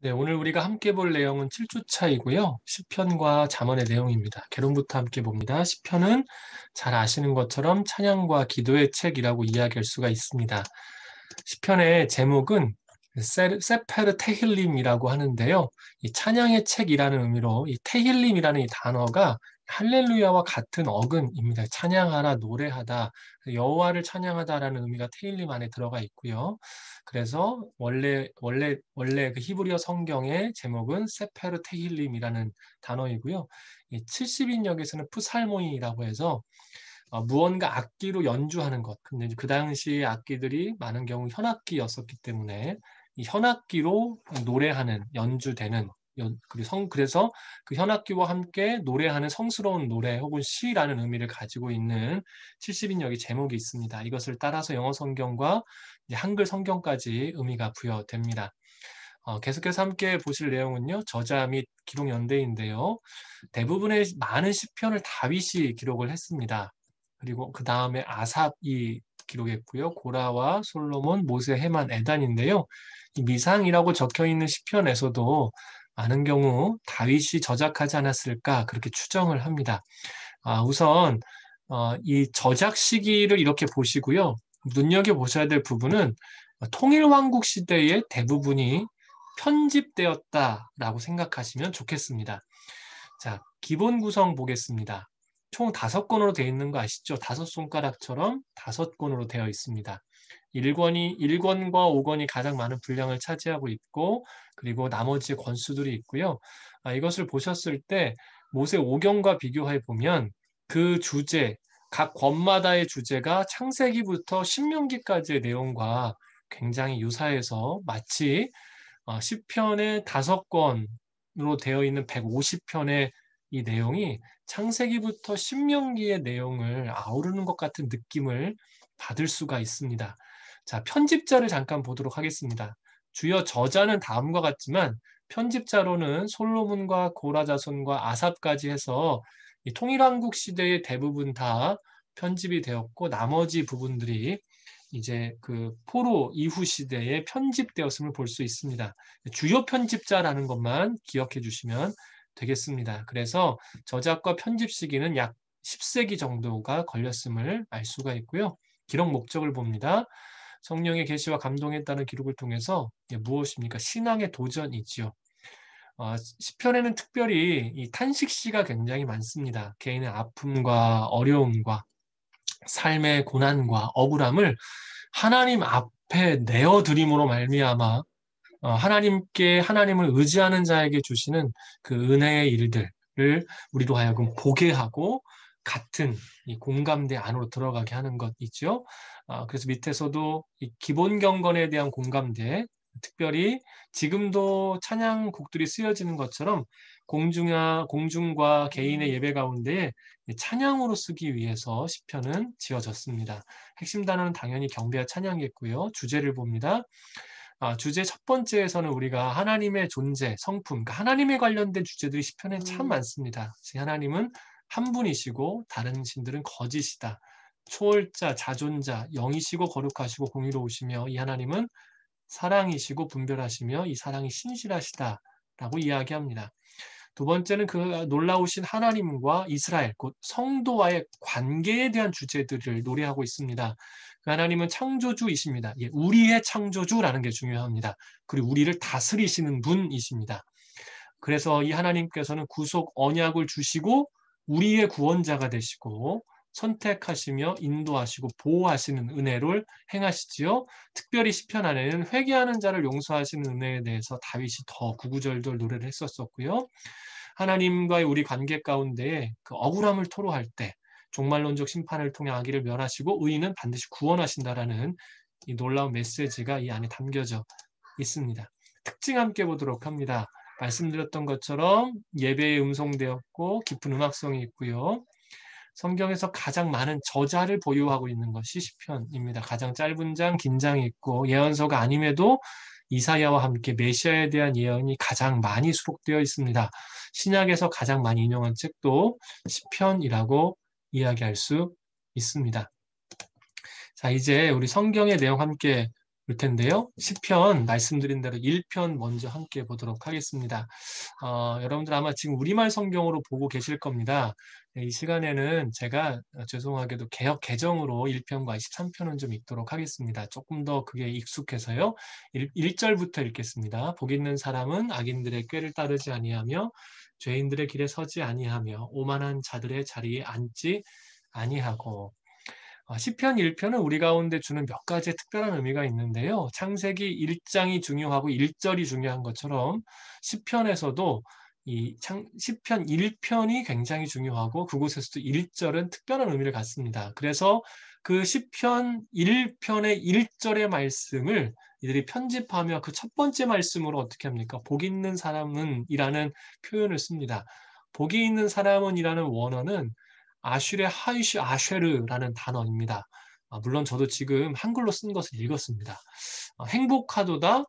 네, 오늘 우리가 함께 볼 내용은 7주차이고요. 시편과 잠언의 내용입니다. 개론부터 함께 봅니다. 시편은 잘 아시는 것처럼 찬양과 기도의 책이라고 이야기할 수가 있습니다. 시편의 제목은 세페르 테힐림이라고 하는데요. 이 찬양의 책이라는 의미로 이 테힐림이라는 이 단어가 할렐루야와 같은 어근입니다. 찬양하라, 노래하다, 여호와를 찬양하다라는 의미가 테힐림 안에 들어가 있고요. 그래서 원래 그 히브리어 성경의 제목은 세페르 테힐림이라는 단어이고요. 이 70인역에서는 푸살모니라고 해서 무언가 악기로 연주하는 것. 근데 그 당시 악기들이 많은 경우 현악기였었기 때문에 이 현악기로 노래하는, 연주되는, 그래서 그 현악기와 함께 노래하는 성스러운 노래 혹은 시라는 의미를 가지고 있는 70인역의 제목이 있습니다. 이것을 따라서 영어 성경과 이제 한글 성경까지 의미가 부여됩니다. 계속해서 함께 보실 내용은요. 저자 및 기록 연대인데요. 대부분의 많은 시편을 다윗이 기록을 했습니다. 그리고 그 다음에 아삽이 기록했고요. 고라와 솔로몬, 모세, 헤만, 에단인데요. 이 미상이라고 적혀 있는 시편에서도 많은 경우 다윗이 저작하지 않았을까 그렇게 추정을 합니다. 우선 이 저작 시기를 이렇게 보시고요. 눈여겨보셔야 될 부분은 통일왕국 시대의 대부분이 편집되었다라고 생각하시면 좋겠습니다. 자, 기본 구성 보겠습니다. 총 5권으로 되어 있는 거 아시죠? 5손가락처럼 5권으로 되어 있습니다. 1권과 5권이 가장 많은 분량을 차지하고 있고, 그리고 나머지 권수들이 있고요. 이것을 보셨을 때 모세 5경과 비교해 보면 그 주제, 각 권마다의 주제가 창세기부터 신명기까지의 내용과 굉장히 유사해서 마치 시편의 5권으로 되어 있는 150편의 이 내용이 창세기부터 신명기의 내용을 아우르는 것 같은 느낌을 받을 수가 있습니다. 자, 편집자를 잠깐 보도록 하겠습니다. 주요 저자는 다음과 같지만 편집자로는 솔로몬과 고라 자손과 아삽까지 해서 이 통일왕국 시대의 대부분 다 편집이 되었고 나머지 부분들이 이제 그 포로 이후 시대에 편집되었음을 볼 수 있습니다. 주요 편집자라는 것만 기억해 주시면 되겠습니다. 그래서 저작과 편집 시기는 약 10세기 정도가 걸렸음을 알 수가 있고요. 기록 목적을 봅니다. 성령의 계시와 감동에 따른 기록을 통해서 무엇입니까? 신앙의 도전이지요. 시편에는 특별히 이 탄식시가 굉장히 많습니다. 개인의 아픔과 어려움과 삶의 고난과 억울함을 하나님 앞에 내어드림으로 말미암아 하나님을 의지하는 자에게 주시는 그 은혜의 일들을 우리로 하여금 보게 하고 같은 이 공감대 안으로 들어가게 하는 것이죠. 그래서 밑에서도 이 기본 경건에 대한 공감대, 특별히 지금도 찬양곡들이 쓰여지는 것처럼 공중과 개인의 예배 가운데 찬양으로 쓰기 위해서 시편은 지어졌습니다. 핵심 단어는 당연히 경배와 찬양이겠고요. 주제를 봅니다. 주제 첫 번째에서는 우리가 하나님의 존재, 성품, 그러니까 하나님에 관련된 주제들이 시편에 참 많습니다. 하나님은 한 분이시고 다른 신들은 거짓이다. 초월자, 자존자, 영이시고 거룩하시고 공의로우시며 이 하나님은 사랑이시고 분별하시며 이 사랑이 신실하시다라고 이야기합니다. 두 번째는 그 놀라우신 하나님과 이스라엘, 곧 성도와의 관계에 대한 주제들을 노래하고 있습니다. 그 하나님은 창조주이십니다. 우리의 창조주라는 게 중요합니다. 그리고 우리를 다스리시는 분이십니다. 그래서 이 하나님께서는 구속 언약을 주시고 우리의 구원자가 되시고 선택하시며 인도하시고 보호하시는 은혜를 행하시지요. 특별히 시편 안에는 회개하는 자를 용서하시는 은혜에 대해서 다윗이 더 구구절절 노래를 했었었고요. 하나님과의 우리 관계 가운데 그 억울함을 토로할 때 종말론적 심판을 통해 악의를 멸하시고 의인은 반드시 구원하신다라는 이 놀라운 메시지가 이 안에 담겨져 있습니다. 특징 함께 보도록 합니다. 말씀드렸던 것처럼 예배에 음성되었고 깊은 음악성이 있고요. 성경에서 가장 많은 저자를 보유하고 있는 것이 시편입니다. 가장 짧은 장, 긴 장이 있고 예언서가 아님에도 이사야와 함께 메시아에 대한 예언이 가장 많이 수록되어 있습니다. 신약에서 가장 많이 인용한 책도 시편이라고 이야기할 수 있습니다. 자, 이제 우리 성경의 내용 함께 볼 텐데요. 시편 말씀드린 대로 1편 먼저 함께 보도록 하겠습니다. 여러분들 아마 지금 우리말 성경으로 보고 계실 겁니다. 이 시간에는 제가 죄송하게도 개역 개정으로 1편과 23편은 좀 읽도록 하겠습니다. 조금 더 그게 익숙해서요. 1절부터 읽겠습니다. 복 있는 사람은 악인들의 꾀를 따르지 아니하며 죄인들의 길에 서지 아니하며 오만한 자들의 자리에 앉지 아니하고. 시편 1편은 우리 가운데 주는 몇 가지의 특별한 의미가 있는데요. 창세기 1장이 중요하고 1절이 중요한 것처럼 시편에서도 시편 1편이 굉장히 중요하고 그곳에서도 1절은 특별한 의미를 갖습니다. 그래서 그 시편 1편의 1절의 말씀을 이들이 편집하며 그 첫 번째 말씀으로 어떻게 합니까? 복 있는 사람은 이라는 표현을 씁니다. 복이 있는 사람은 이라는 원어는 아슈레 하이슈 아쉐르라는 단어입니다. 물론 저도 지금 한글로 쓴 것을 읽었습니다. 행복하도다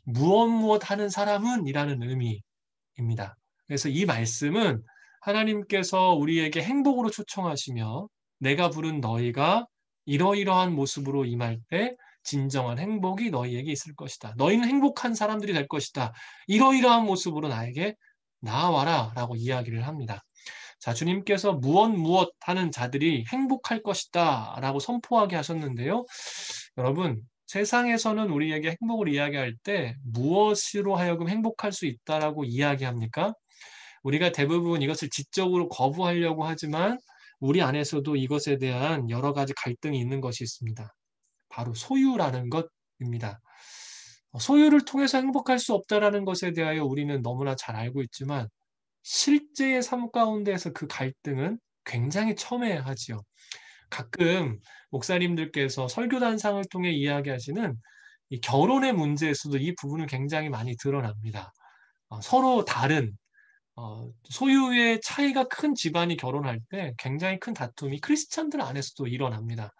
무엇 무엇 하는 사람은 이라는 의미입니다. 그래서 이 말씀은 하나님께서 우리에게 행복으로 초청하시며 내가 부른 너희가 이러이러한 모습으로 임할 때 진정한 행복이 너희에게 있을 것이다. 너희는 행복한 사람들이 될 것이다. 이러이러한 모습으로 나에게 나아와라 라고 이야기를 합니다. 자, 주님께서 무엇 하는 자들이 행복할 것이다 라고 선포하게 하셨는데요. 여러분, 세상에서는 우리에게 행복을 이야기할 때 무엇으로 하여금 행복할 수 있다라고 이야기합니까? 우리가 대부분 이것을 지적으로 거부하려고 하지만 우리 안에서도 이것에 대한 여러 가지 갈등이 있는 것이 있습니다. 바로 소유라는 것입니다. 소유를 통해서 행복할 수 없다라는 것에 대하여 우리는 너무나 잘 알고 있지만 실제의 삶 가운데에서 그 갈등은 굉장히 첨예하지요. 가끔 목사님들께서 설교단상을 통해 이야기하시는 이 결혼의 문제에서도 이 부분은 굉장히 많이 드러납니다. 서로 다른 소유의 차이가 큰 집안이 결혼할 때 굉장히 큰 다툼이 크리스찬들 안에서도 일어납니다.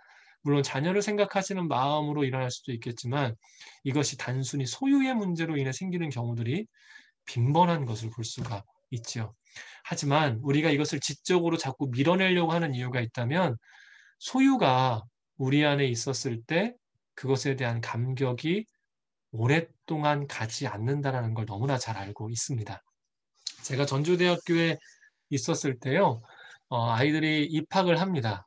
물론 자녀를 생각하시는 마음으로 일어날 수도 있겠지만 이것이 단순히 소유의 문제로 인해 생기는 경우들이 빈번한 것을 볼 수가 있죠. 하지만 우리가 이것을 지적으로 자꾸 밀어내려고 하는 이유가 있다면 소유가 우리 안에 있었을 때 그것에 대한 감격이 오랫동안 가지 않는다는 걸 너무나 잘 알고 있습니다. 제가 전주대학교에 있었을 때요, 아이들이 입학을 합니다.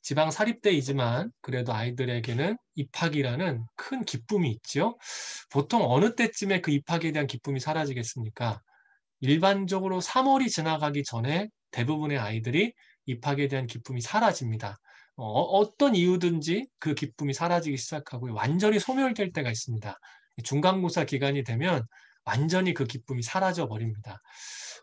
지방 사립대이지만 그래도 아이들에게는 입학이라는 큰 기쁨이 있죠. 보통 어느 때쯤에 그 입학에 대한 기쁨이 사라지겠습니까? 일반적으로 3월이 지나가기 전에 대부분의 아이들이 입학에 대한 기쁨이 사라집니다. 어떤 이유든지 그 기쁨이 사라지기 시작하고 완전히 소멸될 때가 있습니다. 중간고사 기간이 되면 완전히 그 기쁨이 사라져 버립니다.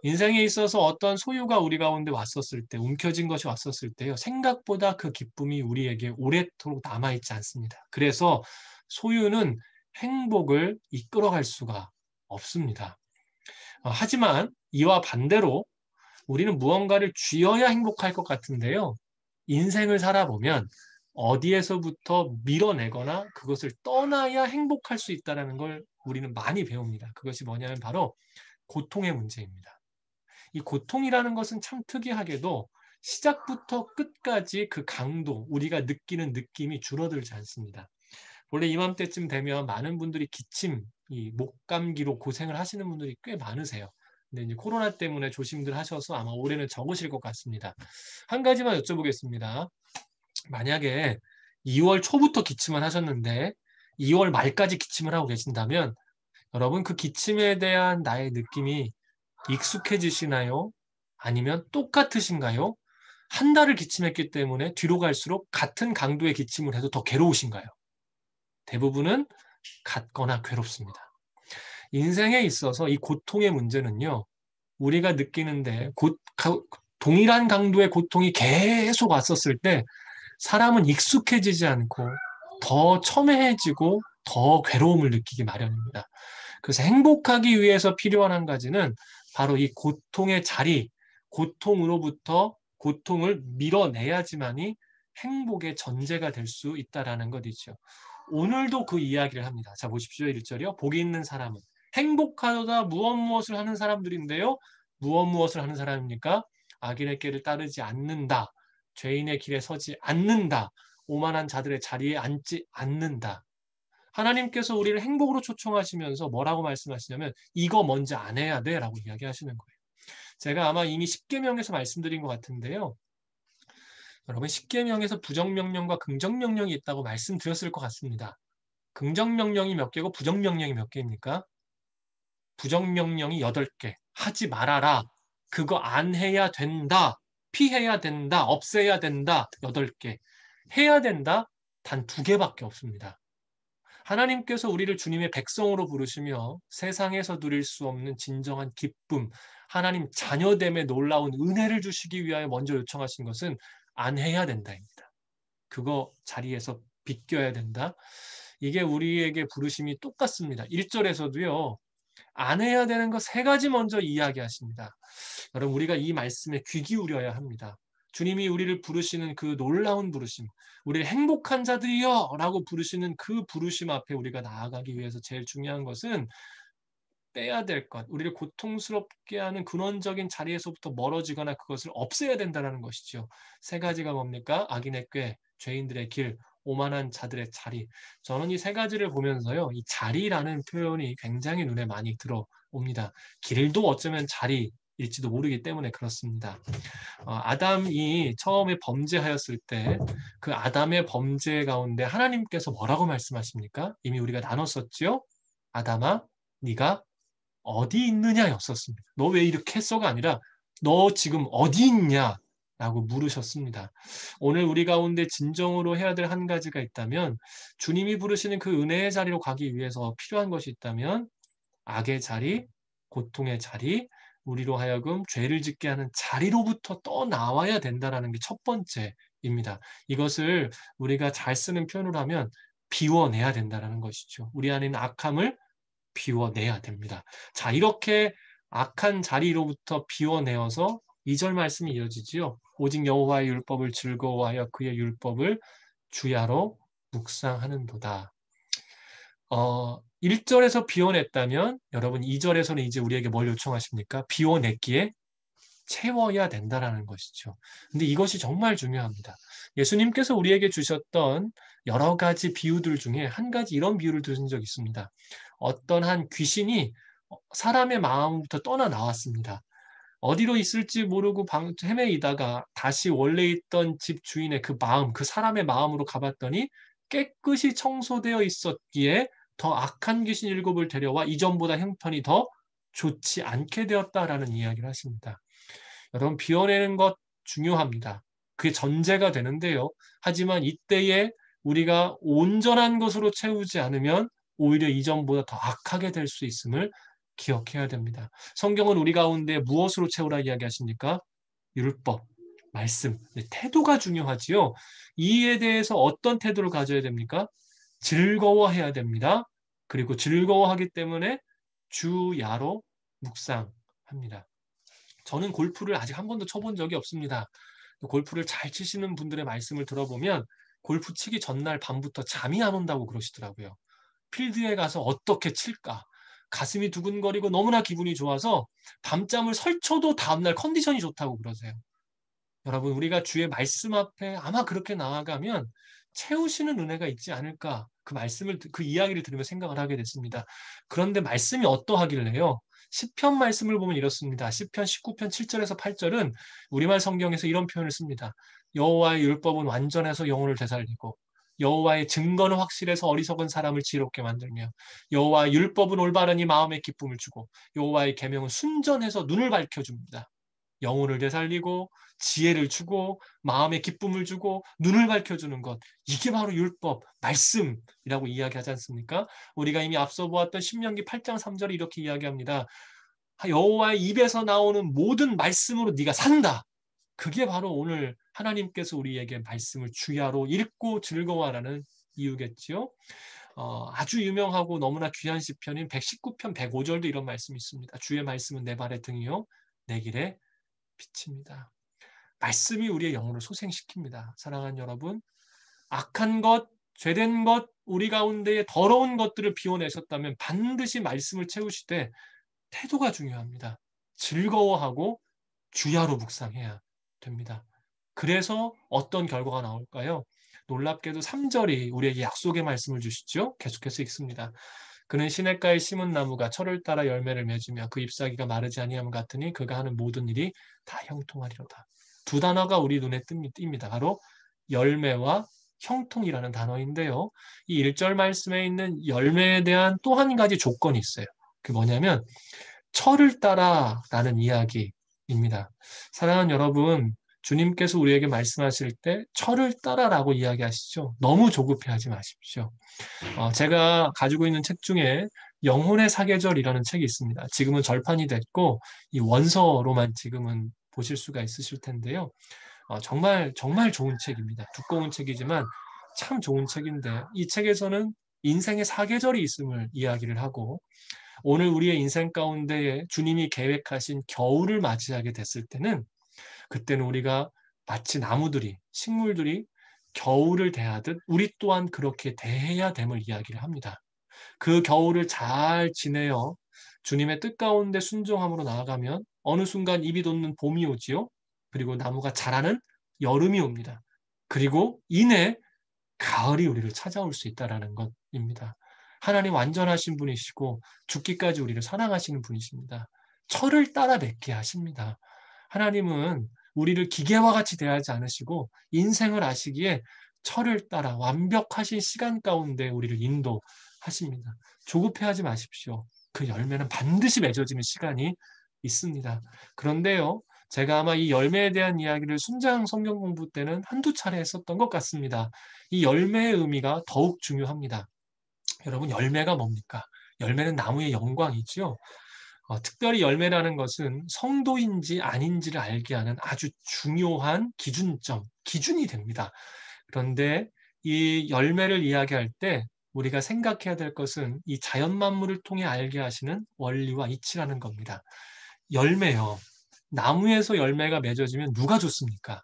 인생에 있어서 어떤 소유가 우리 가운데 왔었을 때, 움켜진 것이 왔었을 때요, 생각보다 그 기쁨이 우리에게 오래도록 남아있지 않습니다. 그래서 소유는 행복을 이끌어갈 수가 없습니다. 하지만 이와 반대로 우리는 무언가를 쥐어야 행복할 것 같은데요. 인생을 살아보면 어디에서부터 밀어내거나 그것을 떠나야 행복할 수 있다는 걸 우리는 많이 배웁니다. 그것이 뭐냐면 바로 고통의 문제입니다. 이 고통이라는 것은 참 특이하게도 시작부터 끝까지 그 강도, 우리가 느끼는 느낌이 줄어들지 않습니다. 원래 이맘때쯤 되면 많은 분들이 기침, 이 목감기로 고생을 하시는 분들이 꽤 많으세요. 근데 이제 코로나 때문에 조심들 하셔서 아마 올해는 적으실 것 같습니다. 한 가지만 여쭤보겠습니다. 만약에 2월 초부터 기침을 하셨는데 2월 말까지 기침을 하고 계신다면 여러분 그 기침에 대한 나의 느낌이 익숙해지시나요? 아니면 똑같으신가요? 한 달을 기침했기 때문에 뒤로 갈수록 같은 강도의 기침을 해도 더 괴로우신가요? 대부분은 같거나 괴롭습니다. 인생에 있어서 이 고통의 문제는요, 우리가 느끼는데 동일한 강도의 고통이 계속 왔었을 때 사람은 익숙해지지 않고 더 첨예해지고 더 괴로움을 느끼기 마련입니다. 그래서 행복하기 위해서 필요한 한 가지는 바로 이 고통의 자리, 고통으로부터 고통을 밀어내야지만이 행복의 전제가 될 수 있다라는 것이죠. 오늘도 그 이야기를 합니다. 자, 보십시오. 1절이요. 복이 있는 사람은 행복하다 무엇을 하는 사람들인데요. 무엇을 하는 사람입니까? 악인의 길을 따르지 않는다. 죄인의 길에 서지 않는다. 오만한 자들의 자리에 앉지 않는다. 하나님께서 우리를 행복으로 초청하시면서 뭐라고 말씀하시냐면 이거 먼저 안 해야 돼 라고 이야기하시는 거예요. 제가 아마 이미 십계명에서 말씀드린 것 같은데요. 여러분 십계명에서 부정명령과 긍정명령이 있다고 말씀드렸을 것 같습니다. 긍정명령이 몇 개고 부정명령이 몇 개입니까? 부정명령이 8개. 하지 말아라. 그거 안 해야 된다. 피해야 된다. 없애야 된다. 8개. 해야 된다. 단 2개밖에 없습니다. 하나님께서 우리를 주님의 백성으로 부르시며 세상에서 누릴 수 없는 진정한 기쁨, 하나님 자녀됨의 놀라운 은혜를 주시기 위하여 먼저 요청하신 것은 안 해야 된다입니다. 그거 자리에서 비껴야 된다. 이게 우리에게 부르심이 똑같습니다. 1절에서도요. 안 해야 되는 거 3가지 먼저 이야기하십니다. 여러분 우리가 이 말씀에 귀 기울여야 합니다. 주님이 우리를 부르시는 그 놀라운 부르심, 우리를 행복한 자들이여 라고 부르시는 그 부르심 앞에 우리가 나아가기 위해서 제일 중요한 것은 빼야 될 것, 우리를 고통스럽게 하는 근원적인 자리에서부터 멀어지거나 그것을 없애야 된다는 것이죠. 3가지가 뭡니까? 악인의 꾀, 죄인들의 길, 오만한 자들의 자리. 저는 이 3가지를 보면서요. 이 자리라는 표현이 굉장히 눈에 많이 들어옵니다. 길도 어쩌면 자리일지도 모르기 때문에 그렇습니다. 아담이 처음에 범죄하였을 때 그 아담의 범죄 가운데 하나님께서 뭐라고 말씀하십니까? 이미 우리가 나눴었죠? 아담아, 네가 어디 있느냐였었습니다. 너 왜 이렇게 했어가 아니라 너 지금 어디 있냐? 라고 물으셨습니다. 오늘 우리 가운데 진정으로 해야 될 한 가지가 있다면 주님이 부르시는 그 은혜의 자리로 가기 위해서 필요한 것이 있다면 악의 자리, 고통의 자리, 우리로 하여금 죄를 짓게 하는 자리로부터 떠나와야 된다는 게 첫 번째입니다. 이것을 우리가 잘 쓰는 표현으로 하면 비워내야 된다는 것이죠. 우리 안에 있는 악함을 비워내야 됩니다. 자, 이렇게 악한 자리로부터 비워내어서 2절 말씀이 이어지지요. 오직 여호와의 율법을 즐거워하여 그의 율법을 주야로 묵상하는도다. 1절에서 비워냈다면 여러분 2절에서는 이제 우리에게 뭘 요청하십니까? 비워냈기에 채워야 된다라는 것이죠. 근데 이것이 정말 중요합니다. 예수님께서 우리에게 주셨던 여러 가지 비유들 중에 한 가지 이런 비유를 들으신 적이 있습니다. 어떤 한 귀신이 사람의 마음부터 떠나 나왔습니다. 어디로 있을지 모르고 헤매이다가 다시 원래 있던 집 주인의 그 마음, 그 사람의 마음으로 가봤더니 깨끗이 청소되어 있었기에 더 악한 귀신 7을 데려와 이전보다 형편이 더 좋지 않게 되었다라는 이야기를 하십니다. 여러분 비워내는 것 중요합니다. 그게 전제가 되는데요. 하지만 이때에 우리가 온전한 것으로 채우지 않으면 오히려 이전보다 더 악하게 될 수 있음을 기억해야 됩니다. 성경은 우리 가운데 무엇으로 채우라 이야기하십니까? 율법, 말씀, 태도가 중요하지요. 이에 대해서 어떤 태도를 가져야 됩니까? 즐거워해야 됩니다. 그리고 즐거워하기 때문에 주야로 묵상합니다. 저는 골프를 아직 한 번도 쳐본 적이 없습니다. 골프를 잘 치시는 분들의 말씀을 들어보면 골프 치기 전날 밤부터 잠이 안 온다고 그러시더라고요. 필드에 가서 어떻게 칠까? 가슴이 두근거리고 너무나 기분이 좋아서 밤잠을 설쳐도 다음날 컨디션이 좋다고 그러세요. 여러분 우리가 주의 말씀 앞에 아마 그렇게 나아가면 채우시는 은혜가 있지 않을까 그 이야기를 들으며 생각을 하게 됐습니다. 그런데 말씀이 어떠하길래요? 시편 말씀을 보면 이렇습니다. 시편 19편 7절에서 8절은 우리말 성경에서 이런 표현을 씁니다. 여호와의 율법은 완전해서 영혼을 되살리고 여호와의 증거는 확실해서 어리석은 사람을 지혜롭게 만들며 여호와의 율법은 올바르니 마음에 기쁨을 주고 여호와의 계명은 순전해서 눈을 밝혀줍니다. 영혼을 되살리고 지혜를 주고 마음에 기쁨을 주고 눈을 밝혀주는 것, 이게 바로 율법, 말씀이라고 이야기하지 않습니까? 우리가 이미 앞서 보았던 신명기 8장 3절에 이렇게 이야기합니다. 여호와의 입에서 나오는 모든 말씀으로 네가 산다. 그게 바로 오늘 하나님께서 우리에게 말씀을 주야로 읽고 즐거워하라는 이유겠지요. 아주 유명하고 너무나 귀한 시편인 119편 105절도 이런 말씀이 있습니다. 주의 말씀은 내 발의 등이요 내 길에 빛입니다. 말씀이 우리의 영혼을 소생시킵니다. 사랑하는 여러분, 악한 것, 죄된 것, 우리 가운데에 더러운 것들을 비워내셨다면 반드시 말씀을 채우시되 태도가 중요합니다. 즐거워하고 주야로 묵상해야 됩니다. 그래서 어떤 결과가 나올까요? 놀랍게도 3절이 우리에게 약속의 말씀을 주시죠. 계속해서 읽습니다. 그는 시냇가에 심은 나무가 철을 따라 열매를 맺으며 그 잎사귀가 마르지 아니함 같으니 그가 하는 모든 일이 다 형통하리로다. 두 단어가 우리 눈에 띕니다. 바로 열매와 형통이라는 단어인데요. 이 1절 말씀에 있는 열매에 대한 또 한 가지 조건이 있어요. 그게 뭐냐면 철을 따라라는 이야기입니다. 사랑하는 여러분, 주님께서 우리에게 말씀하실 때 철을 따라라고 이야기하시죠. 너무 조급해하지 마십시오. 제가 가지고 있는 책 중에 영혼의 사계절이라는 책이 있습니다. 지금은 절판이 됐고 이 원서로만 지금은 보실 수가 있으실 텐데요. 정말 정말 좋은 책입니다. 두꺼운 책이지만 참 좋은 책인데 이 책에서는 인생의 사계절이 있음을 이야기를 하고 오늘 우리의 인생 가운데에 주님이 계획하신 겨울을 맞이하게 됐을 때는 그때는 우리가 마치 나무들이, 식물들이 겨울을 대하듯 우리 또한 그렇게 대해야 됨을 이야기를 합니다. 그 겨울을 잘 지내어 주님의 뜻 가운데 순종함으로 나아가면 어느 순간 입이 돋는 봄이 오지요. 그리고 나무가 자라는 여름이 옵니다. 그리고 이내 가을이 우리를 찾아올 수 있다는 것입니다. 하나님 완전하신 분이시고 죽기까지 우리를 사랑하시는 분이십니다. 철을 따라 맺게 하십니다. 하나님은 우리를 기계와 같이 대하지 않으시고 인생을 아시기에 철을 따라 완벽하신 시간 가운데 우리를 인도하십니다. 조급해하지 마십시오. 그 열매는 반드시 맺어지는 시간이 있습니다. 그런데요, 제가 아마 이 열매에 대한 이야기를 순장 성경 공부 때는 한두 차례 했었던 것 같습니다. 이 열매의 의미가 더욱 중요합니다. 여러분, 열매가 뭡니까? 열매는 나무의 영광이지요. 특별히 열매라는 것은 성도인지 아닌지를 알게 하는 아주 중요한 기준이 됩니다. 그런데 이 열매를 이야기할 때 우리가 생각해야 될 것은 이 자연 만물을 통해 알게 하시는 원리와 이치라는 겁니다. 열매요. 나무에서 열매가 맺어지면 누가 좋습니까?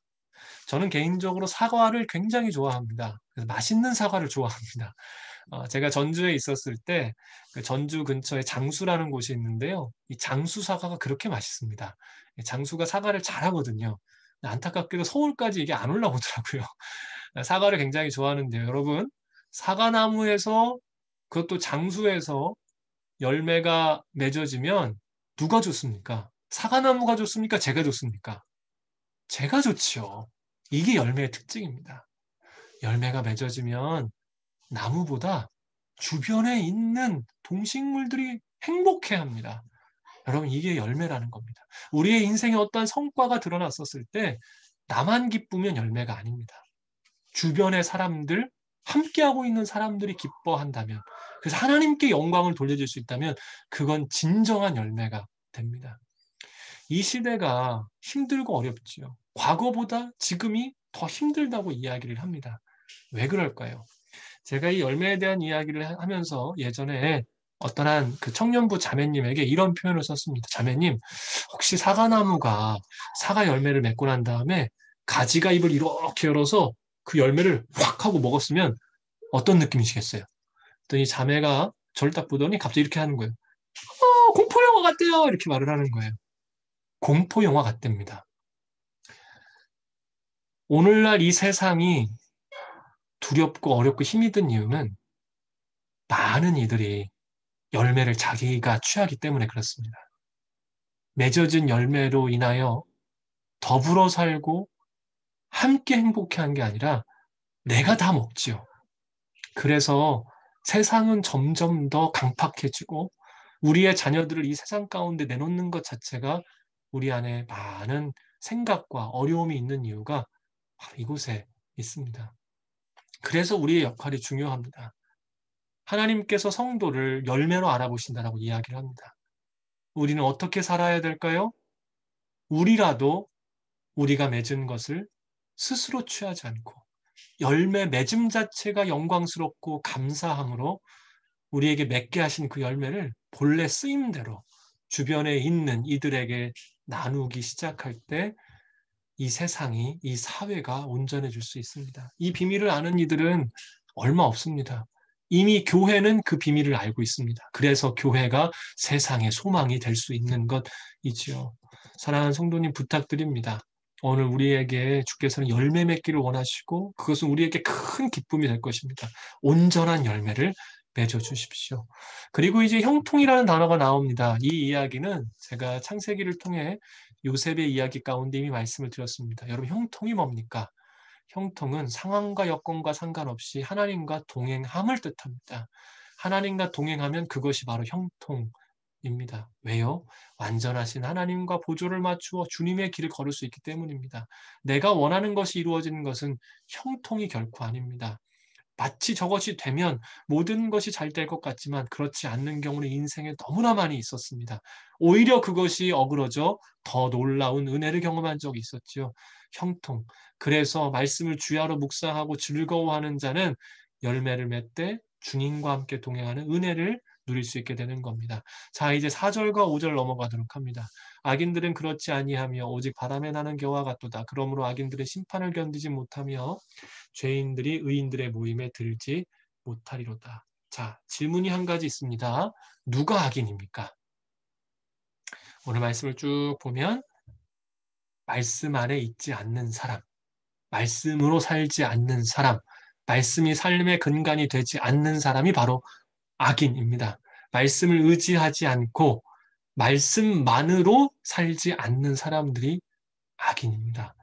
저는 개인적으로 사과를 굉장히 좋아합니다. 그래서 맛있는 사과를 좋아합니다. 제가 전주에 있었을 때 그 전주 근처에 장수라는 곳이 있는데요. 이 장수 사과가 그렇게 맛있습니다. 장수가 사과를 잘하거든요. 안타깝게도 서울까지 이게 안 올라오더라고요. 사과를 굉장히 좋아하는데요. 여러분, 사과나무에서 그것도 장수에서 열매가 맺어지면 누가 좋습니까? 사과나무가 좋습니까? 제가 좋습니까? 제가 좋지요. 이게 열매의 특징입니다. 열매가 맺어지면 나무보다 주변에 있는 동식물들이 행복해합니다. 여러분, 이게 열매라는 겁니다. 우리의 인생에 어떤 성과가 드러났었을 때 나만 기쁘면 열매가 아닙니다. 주변의 사람들, 함께하고 있는 사람들이 기뻐한다면, 그래서 하나님께 영광을 돌려줄 수 있다면 그건 진정한 열매가 됩니다. 이 시대가 힘들고 어렵지요. 과거보다 지금이 더 힘들다고 이야기를 합니다. 왜 그럴까요? 제가 이 열매에 대한 이야기를 하면서 예전에 어떠한 그 청년부 자매님에게 이런 표현을 썼습니다. 자매님, 혹시 사과나무가 사과 열매를 맺고 난 다음에 가지가 입을 이렇게 열어서 그 열매를 확 하고 먹었으면 어떤 느낌이시겠어요? 그랬더니 자매가 저를 딱 보더니 갑자기 이렇게 하는 거예요. 공포 영화 같대요. 이렇게 말을 하는 거예요. 공포 영화 같답니다. 오늘날 이 세상이 두렵고 어렵고 힘이 든 이유는 많은 이들이 열매를 자기가 취하기 때문에 그렇습니다. 맺어진 열매로 인하여 더불어 살고 함께 행복해한 게 아니라 내가 다 먹지요. 그래서 세상은 점점 더 강팍해지고 우리의 자녀들을 이 세상 가운데 내놓는 것 자체가 우리 안에 많은 생각과 어려움이 있는 이유가 바로 이곳에 있습니다. 그래서 우리의 역할이 중요합니다. 하나님께서 성도를 열매로 알아보신다라고 이야기를 합니다. 우리는 어떻게 살아야 될까요? 우리라도 우리가 맺은 것을 스스로 취하지 않고 열매 맺음 자체가 영광스럽고 감사함으로 우리에게 맺게 하신 그 열매를 본래 쓰임대로 주변에 있는 이들에게 나누기 시작할 때 이 세상이, 이 사회가 온전해질 수 있습니다. 이 비밀을 아는 이들은 얼마 없습니다. 이미 교회는 그 비밀을 알고 있습니다. 그래서 교회가 세상의 소망이 될 수 있는 것이지요. 사랑하는 성도님 부탁드립니다. 오늘 우리에게 주께서는 열매 맺기를 원하시고 그것은 우리에게 큰 기쁨이 될 것입니다. 온전한 열매를 맺어 주십시오. 그리고 이제 형통이라는 단어가 나옵니다. 이 이야기는 제가 창세기를 통해 요셉의 이야기 가운데 이미 말씀을 드렸습니다. 여러분, 형통이 뭡니까? 형통은 상황과 여건과 상관없이 하나님과 동행함을 뜻합니다. 하나님과 동행하면 그것이 바로 형통입니다. 왜요? 완전하신 하나님과 보조를 맞추어 주님의 길을 걸을 수 있기 때문입니다. 내가 원하는 것이 이루어지는 것은 형통이 결코 아닙니다. 마치 저것이 되면 모든 것이 잘 될 것 같지만 그렇지 않는 경우는 인생에 너무나 많이 있었습니다. 오히려 그것이 어그러져 더 놀라운 은혜를 경험한 적이 있었지요. 형통. 그래서 말씀을 주야로 묵상하고 즐거워하는 자는 열매를 맺되 주님과 함께 동행하는 은혜를 누릴 수 있게 되는 겁니다. 자, 이제 4절과 5절 넘어가도록 합니다. 악인들은 그렇지 아니하며 오직 바람에 나는 겨와 같도다. 그러므로 악인들은 심판을 견디지 못하며 죄인들이 의인들의 모임에 들지 못하리로다. 자, 질문이 한 가지 있습니다. 누가 악인입니까? 오늘 말씀을 쭉 보면 말씀 안에 있지 않는 사람, 말씀으로 살지 않는 사람, 말씀이 삶의 근간이 되지 않는 사람이 바로 악인입니다. 말씀을 의지하지 않고 말씀만으로 살지 않는 사람들이 악인입니다.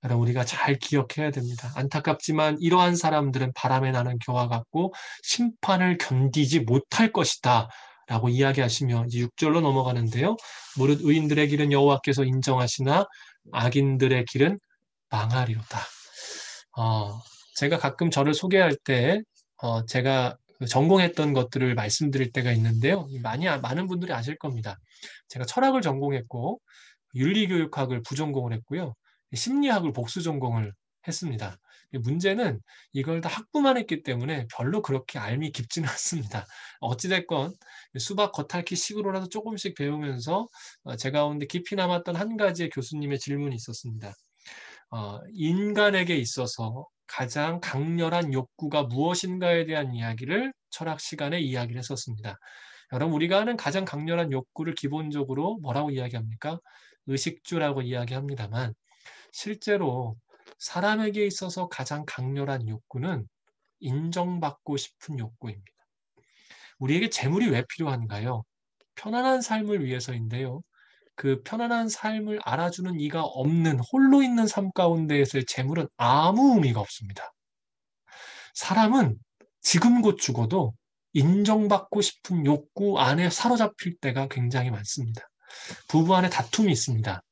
여러분, 우리가 잘 기억해야 됩니다. 안타깝지만 이러한 사람들은 바람에 나는 겨와 같고 심판을 견디지 못할 것이다 라고 이야기하시며 이제 6절로 넘어가는데요. 무릇 의인들의 길은 여호와께서 인정하시나 악인들의 길은 망하리로다. 제가 가끔 저를 소개할 때 제가 전공했던 것들을 말씀드릴 때가 있는데요. 많은 분들이 아실 겁니다. 제가 철학을 전공했고 윤리교육학을 부전공을 했고요. 심리학을 복수 전공을 했습니다. 문제는 이걸 다 학부만 했기 때문에 별로 그렇게 알미 깊지는 않습니다. 어찌됐건 수박 겉핥기 식으로라도 조금씩 배우면서 제 가운데 깊이 남았던 한 가지의 교수님의 질문이 있었습니다. 인간에게 있어서 가장 강렬한 욕구가 무엇인가에 대한 이야기를 철학 시간에 이야기를 했었습니다. 여러분, 우리가 아는 가장 강렬한 욕구를 기본적으로 뭐라고 이야기합니까? 의식주라고 이야기합니다만 실제로 사람에게 있어서 가장 강렬한 욕구는 인정받고 싶은 욕구입니다. 우리에게 재물이 왜 필요한가요? 편안한 삶을 위해서인데요. 그 편안한 삶을 알아주는 이가 없는 홀로 있는 삶 가운데에서의 재물은 아무 의미가 없습니다. 사람은 지금 곧 죽어도 인정받고 싶은 욕구 안에 사로잡힐 때가 굉장히 많습니다. 부부 안에 다툼이 있습니다.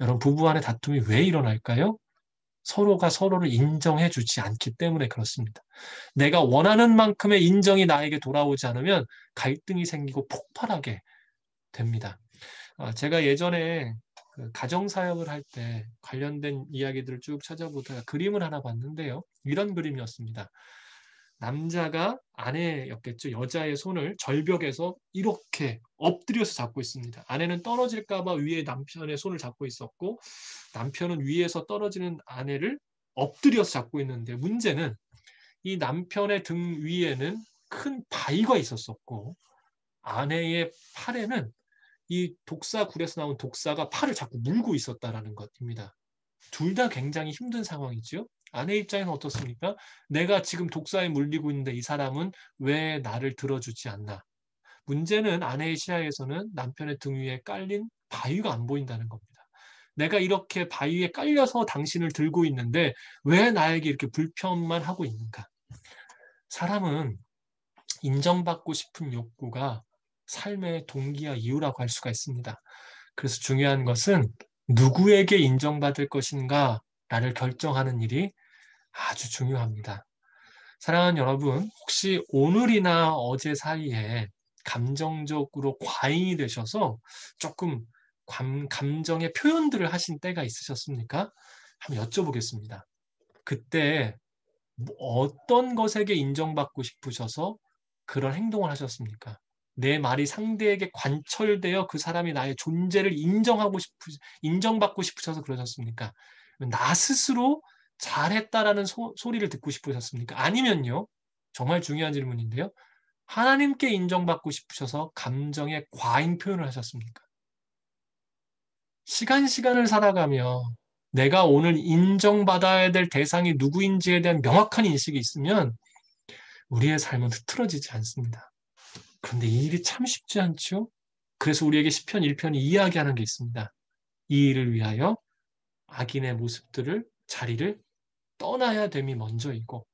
여러분, 부부 안에 다툼이 왜 일어날까요? 서로가 서로를 인정해 주지 않기 때문에 그렇습니다. 내가 원하는 만큼의 인정이 나에게 돌아오지 않으면 갈등이 생기고 폭발하게 됩니다. 제가 예전에 그 가정사역을 할 때 관련된 이야기들을 쭉 찾아보다가 그림을 하나 봤는데요. 이런 그림이었습니다. 남자가 아내였겠죠. 여자의 손을 절벽에서 이렇게 엎드려서 잡고 있습니다. 아내는 떨어질까 봐 위에 남편의 손을 잡고 있었고 남편은 위에서 떨어지는 아내를 엎드려서 잡고 있는데 문제는 이 남편의 등 위에는 큰 바위가 있었었고 아내의 팔에는 이 독사굴에서 나온 독사가 팔을 자꾸 물고 있었다라는 것입니다. 둘 다 굉장히 힘든 상황이죠. 아내 입장에는 어떻습니까? 내가 지금 독사에 물리고 있는데 이 사람은 왜 나를 들어주지 않나? 문제는 아내의 시야에서는 남편의 등 위에 깔린 바위가 안 보인다는 겁니다. 내가 이렇게 바위에 깔려서 당신을 들고 있는데 왜 나에게 이렇게 불편만 하고 있는가? 사람은 인정받고 싶은 욕구가 삶의 동기와 이유라고 할 수가 있습니다. 그래서 중요한 것은 누구에게 인정받을 것인가를 결정하는 일이 아주 중요합니다. 사랑하는 여러분, 혹시 오늘이나 어제 사이에 감정적으로 과잉이 되셔서 조금 감정의 표현들을 하신 때가 있으셨습니까? 한번 여쭤보겠습니다. 그때 어떤 것에게 인정받고 싶으셔서 그런 행동을 하셨습니까? 내 말이 상대에게 관철되어 그 사람이 나의 존재를 인정받고 싶으셔서 그러셨습니까? 나 스스로 잘했다라는 소리를 듣고 싶으셨습니까? 아니면요, 정말 중요한 질문인데요. 하나님께 인정받고 싶으셔서 감정의 과잉 표현을 하셨습니까? 시간을 살아가며 내가 오늘 인정받아야 될 대상이 누구인지에 대한 명확한 인식이 있으면 우리의 삶은 흐트러지지 않습니다. 그런데 이 일이 참 쉽지 않죠? 그래서 우리에게 시편 1편이 이야기하는 게 있습니다. 이 일을 위하여 악인의 모습들을, 자리를 떠나야 됨이 먼저이고,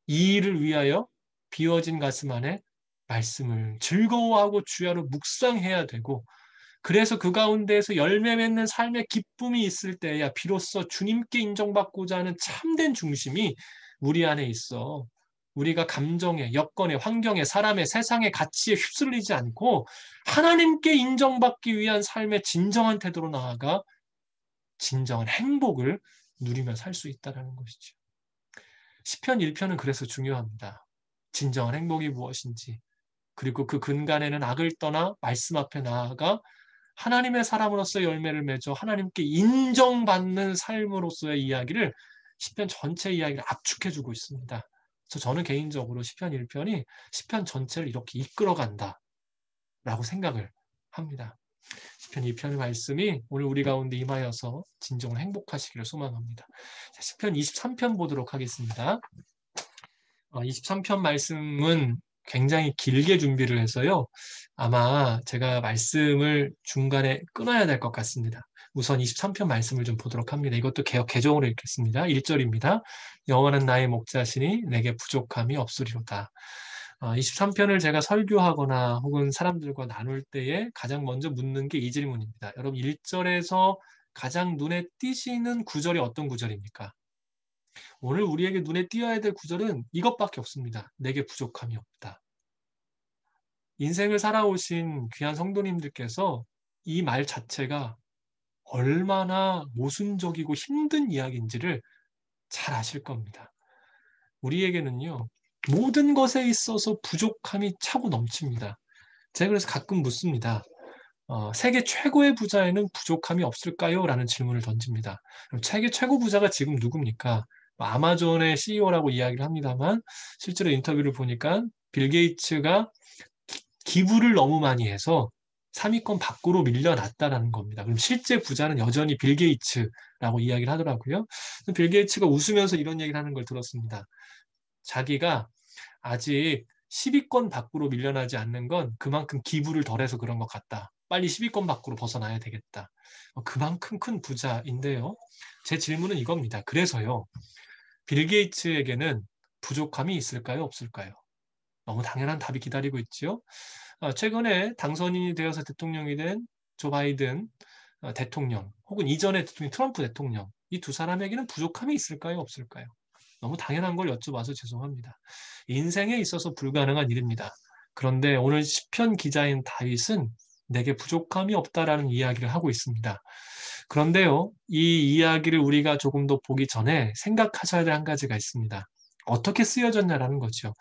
이 일을 위하여 비워진 가슴 안에 말씀을 즐거워하고 주야로 묵상해야 되고, 그래서 그 가운데에서 열매 맺는 삶의 기쁨이 있을 때야 비로소 주님께 인정받고자 하는 참된 중심이 우리 안에 있어. 우리가 감정에, 여건에, 환경에, 사람의, 세상의 가치에 휩쓸리지 않고 하나님께 인정받기 위한 삶의 진정한 태도로 나아가 진정한 행복을 누리며 살 수 있다는 것이죠. 시편 1편은 그래서 중요합니다. 진정한 행복이 무엇인지, 그리고 그 근간에는 악을 떠나 말씀 앞에 나아가 하나님의 사람으로서 열매를 맺어 하나님께 인정받는 삶으로서의 이야기를 시편 전체 이야기를 압축해주고 있습니다. 그래서 저는 개인적으로 시편 1편이 시편 전체를 이렇게 이끌어간다라고 생각을 합니다. 시편 2편의 말씀이 오늘 우리 가운데 임하여서 진정으로 행복하시기를 소망합니다. 시편 23편 보도록 하겠습니다. 23편 말씀은 굉장히 길게 준비를 해서요. 아마 제가 말씀을 중간에 끊어야 될 것 같습니다. 우선 23편 말씀을 좀 보도록 합니다. 이것도 개정으로 읽겠습니다. 1절입니다. 여호와는 나의 목자시니 내게 부족함이 없으리로다. 23편을 제가 설교하거나 혹은 사람들과 나눌 때에 가장 먼저 묻는 게 이 질문입니다. 여러분 1절에서 가장 눈에 띄시는 구절이 어떤 구절입니까? 오늘 우리에게 눈에 띄어야 될 구절은 이것밖에 없습니다. 내게 부족함이 없다. 인생을 살아오신 귀한 성도님들께서 이 말 자체가 얼마나 모순적이고 힘든 이야기인지를 잘 아실 겁니다. 우리에게는요, 모든 것에 있어서 부족함이 차고 넘칩니다. 제가 그래서 가끔 묻습니다. 세계 최고의 부자에는 부족함이 없을까요? 라는 질문을 던집니다. 그럼 세계 최고 부자가 지금 누굽니까? 아마존의 CEO라고 이야기를 합니다만 실제로 인터뷰를 보니까 빌 게이츠가 기부를 너무 많이 해서 3위권 밖으로 밀려났다라는 겁니다. 그럼 실제 부자는 여전히 빌 게이츠라고 이야기를 하더라고요. 빌 게이츠가 웃으면서 이런 얘기를 하는 걸 들었습니다. 자기가 아직 10위권 밖으로 밀려나지 않는 건 그만큼 기부를 덜해서 그런 것 같다. 빨리 10위권 밖으로 벗어나야 되겠다. 그만큼 큰 부자인데요. 제 질문은 이겁니다. 그래서요. 빌 게이츠에게는 부족함이 있을까요? 없을까요? 너무 당연한 답이 기다리고 있지요. 최근에 당선인이 되어서 대통령이 된 조 바이든 대통령 혹은 이전의 대통령 트럼프 대통령 이 두 사람에게는 부족함이 있을까요? 없을까요? 너무 당연한 걸 여쭤봐서 죄송합니다. 인생에 있어서 불가능한 일입니다. 그런데 오늘 시편 기자인 다윗은 내게 부족함이 없다라는 이야기를 하고 있습니다. 그런데요, 이 이야기를 우리가 조금 더 보기 전에 생각하셔야 될 한 가지가 있습니다. 어떻게 쓰여졌냐라는 거죠.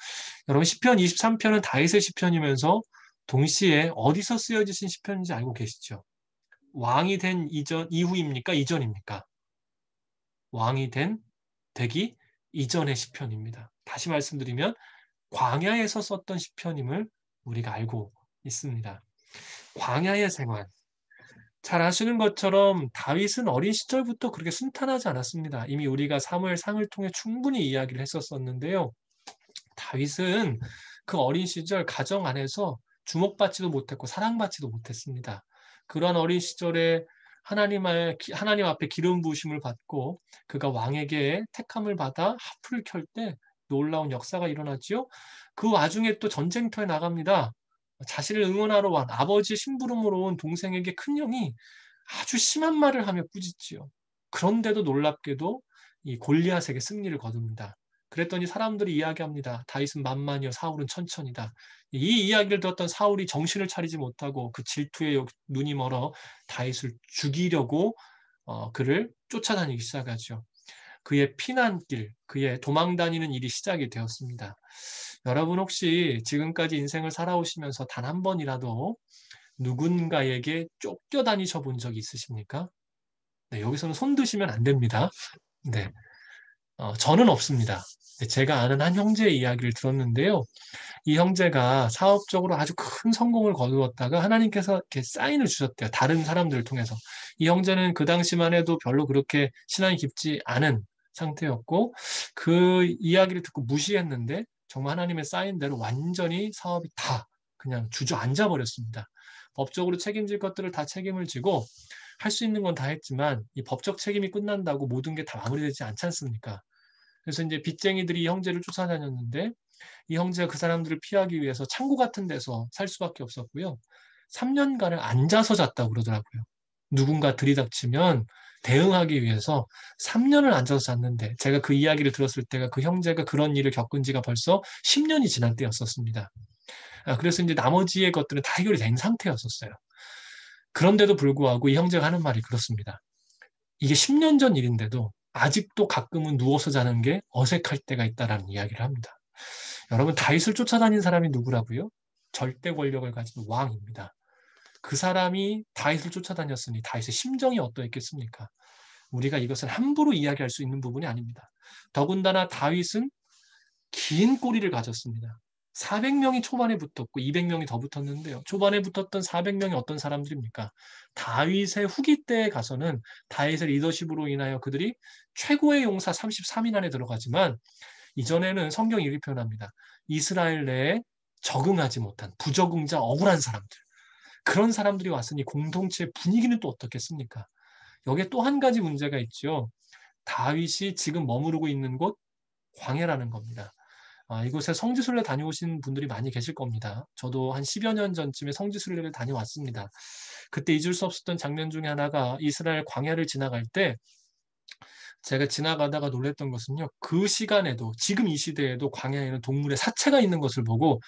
여러분 시편 23편은 다윗의 시편이면서 동시에 어디서 쓰여지신 시편인지 알고 계시죠? 왕이 된 이후입니까? 이전입니까? 왕이 되기 이전의 시편입니다. 다시 말씀드리면 광야에서 썼던 시편임을 우리가 알고 있습니다. 광야의 생활. 잘 아시는 것처럼 다윗은 어린 시절부터 그렇게 순탄하지 않았습니다. 이미 우리가 사무엘상을 통해 충분히 이야기를 했었었는데요. 다윗은 그 어린 시절 가정 안에서 주목받지도 못했고 사랑받지도 못했습니다. 그러한 어린 시절에 하나님 앞에 기름 부으심을 받고 그가 왕에게 택함을 받아 하프를 켤 때 놀라운 역사가 일어나지요. 그 와중에 또 전쟁터에 나갑니다. 자신을 응원하러 온 아버지 심부름으로 온 동생에게 큰형이 아주 심한 말을 하며 꾸짖지요. 그런데도 놀랍게도 이 골리앗에게 승리를 거둡니다. 그랬더니 사람들이 이야기합니다. 다윗은 만만이요 사울은 천천이다. 이 이야기를 들었던 사울이 정신을 차리지 못하고 그 질투에 눈이 멀어 다윗을 죽이려고 그를 쫓아다니기 시작하죠. 그의 피난길, 그의 도망다니는 일이 시작이 되었습니다. 여러분 혹시 지금까지 인생을 살아오시면서 단 한 번이라도 누군가에게 쫓겨다니셔 본 적이 있으십니까? 네, 여기서는 손 드시면 안 됩니다. 네, 저는 없습니다. 제가 아는 한 형제의 이야기를 들었는데요. 이 형제가 사업적으로 아주 큰 성공을 거두었다가 하나님께서 이렇게 사인을 주셨대요. 다른 사람들을 통해서. 이 형제는 그 당시만 해도 별로 그렇게 신앙이 깊지 않은 상태였고 그 이야기를 듣고 무시했는데 정말 하나님의 사인대로 완전히 사업이 다 그냥 주저앉아 버렸습니다. 법적으로 책임질 것들을 다 책임을 지고 할 수 있는 건 다 했지만 이 법적 책임이 끝난다고 모든 게 다 마무리되지 않지 않습니까? 그래서 이제 빚쟁이들이 이 형제를 쫓아다녔는데 이 형제가 그 사람들을 피하기 위해서 창고 같은 데서 살 수밖에 없었고요. 3년간을 앉아서 잤다고 그러더라고요. 누군가 들이닥치면 대응하기 위해서 3년을 앉아서 잤는데 제가 그 이야기를 들었을 때가 그 형제가 그런 일을 겪은 지가 벌써 10년이 지난 때였었습니다. 그래서 이제 나머지의 것들은 다 해결이 된 상태였었어요. 그런데도 불구하고 이 형제가 하는 말이 그렇습니다. 이게 10년 전 일인데도 아직도 가끔은 누워서 자는 게 어색할 때가 있다라는 이야기를 합니다. 여러분, 다윗을 쫓아다닌 사람이 누구라고요? 절대 권력을 가진 왕입니다. 그 사람이 다윗을 쫓아다녔으니 다윗의 심정이 어떠했겠습니까? 우리가 이것을 함부로 이야기할 수 있는 부분이 아닙니다. 더군다나 다윗은 긴 꼬리를 가졌습니다. 400명이 초반에 붙었고 200명이 더 붙었는데요. 초반에 붙었던 400명이 어떤 사람들입니까? 다윗의 후기 때에 가서는 다윗의 리더십으로 인하여 그들이 최고의 용사 33인 안에 들어가지만 이전에는 성경이 이렇게 표현합니다. 이스라엘 내에 적응하지 못한 부적응자 억울한 사람들. 그런 사람들이 왔으니 공동체의 분위기는 또 어떻겠습니까? 여기에 또 한 가지 문제가 있죠. 다윗이 지금 머무르고 있는 곳 광야라는 겁니다. 이곳에 성지순례 다녀오신 분들이 많이 계실 겁니다. 저도 한 10여 년 전쯤에 성지순례를 다녀왔습니다. 그때 잊을 수 없었던 장면 중에 하나가 이스라엘 광야를 지나갈 때 제가 지나가다가 놀랬던 것은요. 그 시간에도 지금 이 시대에도 광야에는 동물의 사체가 있는 것을 보고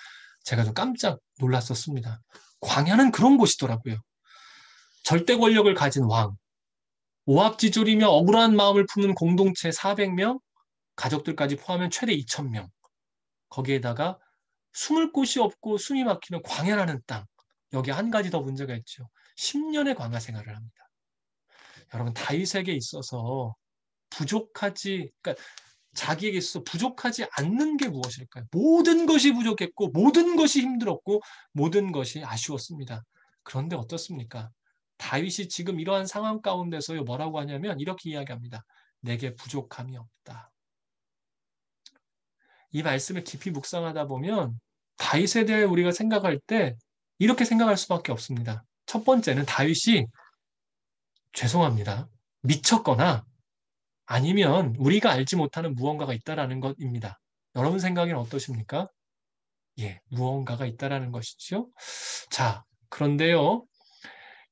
제가 좀 깜짝 놀랐었습니다. 광야는 그런 곳이더라고요. 절대 권력을 가진 왕, 오합지졸이며 억울한 마음을 품는 공동체 400명, 가족들까지 포함하면 최대 2,000명. 거기에다가 숨을 곳이 없고 숨이 막히는 광야라는 땅. 여기 한 가지 더 문제가 있죠. 10년의 광야 생활을 합니다. 여러분 다윗에게 있어서 그러니까 자기에게 있어서 부족하지 않는 게 무엇일까요? 모든 것이 부족했고 모든 것이 힘들었고 모든 것이 아쉬웠습니다. 그런데 어떻습니까? 다윗이 지금 이러한 상황 가운데서요 뭐라고 하냐면 이렇게 이야기합니다. 내게 부족함이 없다. 이 말씀을 깊이 묵상하다 보면 다윗에 대해 우리가 생각할 때 이렇게 생각할 수밖에 없습니다. 첫 번째는 다윗이 죄송합니다. 미쳤거나 아니면 우리가 알지 못하는 무언가가 있다라는 것입니다. 여러분 생각에는 어떠십니까? 예, 무언가가 있다라는 것이죠. 자, 그런데요.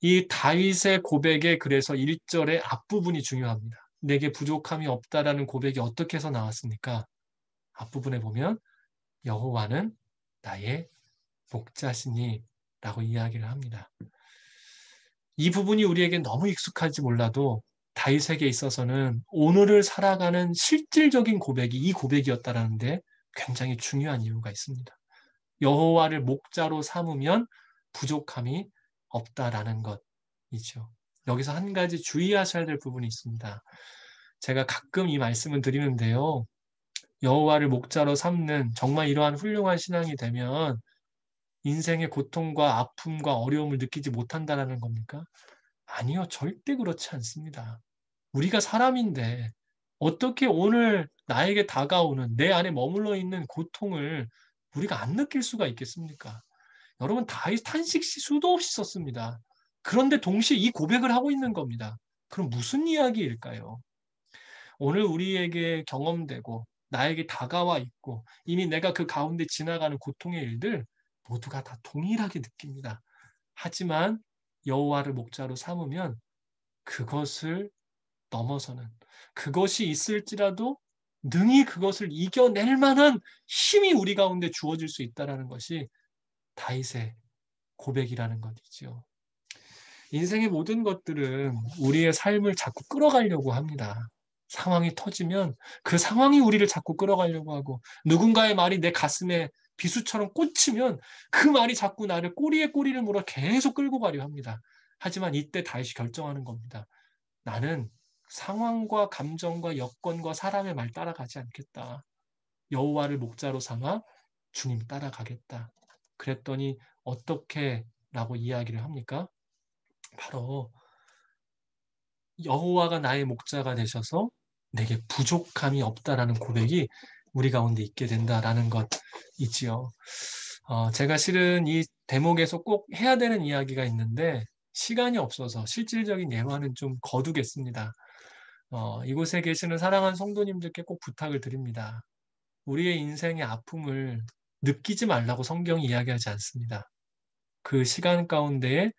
이 다윗의 고백에 그래서 1절의 앞부분이 중요합니다. 내게 부족함이 없다라는 고백이 어떻게 해서 나왔습니까? 앞부분에 보면 여호와는 나의 목자시니 라고 이야기를 합니다. 이 부분이 우리에게 너무 익숙할지 몰라도 다윗에게 있어서는 오늘을 살아가는 실질적인 고백이 이 고백이었다라는데 굉장히 중요한 이유가 있습니다. 여호와를 목자로 삼으면 부족함이 없다라는 것이죠. 여기서 한 가지 주의하셔야 될 부분이 있습니다. 제가 가끔 이 말씀을 드리는데요. 여호와를 목자로 삼는 정말 이러한 훌륭한 신앙이 되면 인생의 고통과 아픔과 어려움을 느끼지 못한다는 겁니까? 아니요, 절대 그렇지 않습니다. 우리가 사람인데 어떻게 오늘 나에게 다가오는 내 안에 머물러 있는 고통을 우리가 안 느낄 수가 있겠습니까? 여러분 다윗 탄식시 수도 없이 썼습니다. 그런데 동시에 이 고백을 하고 있는 겁니다. 그럼 무슨 이야기일까요? 오늘 우리에게 경험되고 나에게 다가와 있고 이미 내가 그 가운데 지나가는 고통의 일들 모두가 다 동일하게 느낍니다. 하지만 여호와를 목자로 삼으면 그것을 넘어서는 그것이 있을지라도 능히 그것을 이겨낼 만한 힘이 우리 가운데 주어질 수 있다는 것이 다윗의 고백이라는 것이죠. 인생의 모든 것들은 우리의 삶을 자꾸 끌어가려고 합니다. 상황이 터지면 그 상황이 우리를 자꾸 끌어가려고 하고 누군가의 말이 내 가슴에 비수처럼 꽂히면 그 말이 자꾸 나를 꼬리에 꼬리를 물어 계속 끌고 가려 합니다. 하지만 이때 다윗이 결정하는 겁니다. 나는 상황과 감정과 여건과 사람의 말 따라가지 않겠다. 여호와를 목자로 삼아 주님 따라가겠다. 그랬더니 어떻게 라고 이야기를 합니까? 바로 여호와가 나의 목자가 되셔서 내게 부족함이 없다라는 고백이 우리 가운데 있게 된다라는 것이지요. 제가 실은 이 대목에서 꼭 해야 되는 이야기가 있는데 시간이 없어서 실질적인 예화는 좀 거두겠습니다. 이곳에 계시는 사랑하는 성도님들께 꼭 부탁을 드립니다. 우리의 인생의 아픔을 느끼지 말라고 성경이 이야기하지 않습니다. 그 시간 가운데에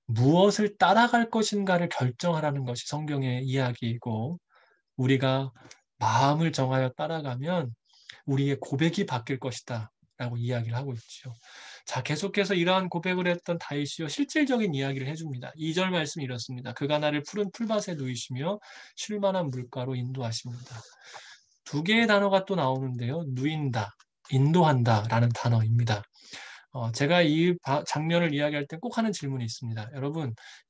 무엇을 따라갈 것인가를 결정하라는 것이 성경의 이야기이고, 우리가 마음을 정하여 따라가면 우리의 고백이 바뀔 것이다 라고 이야기를 하고 있죠. 자, 계속해서 이러한 고백을 했던 다윗이요, 실질적인 이야기를 해줍니다. 2절 말씀이 이렇습니다. 그가 나를 푸른 풀밭에 누이시며 쉴만한 물가로 인도하십니다. 두 개의 단어가 또 나오는데요. 누인다, 인도한다 라는 단어입니다. 제가 이 장면을 이야기할 때 꼭 하는 질문이 있습니다.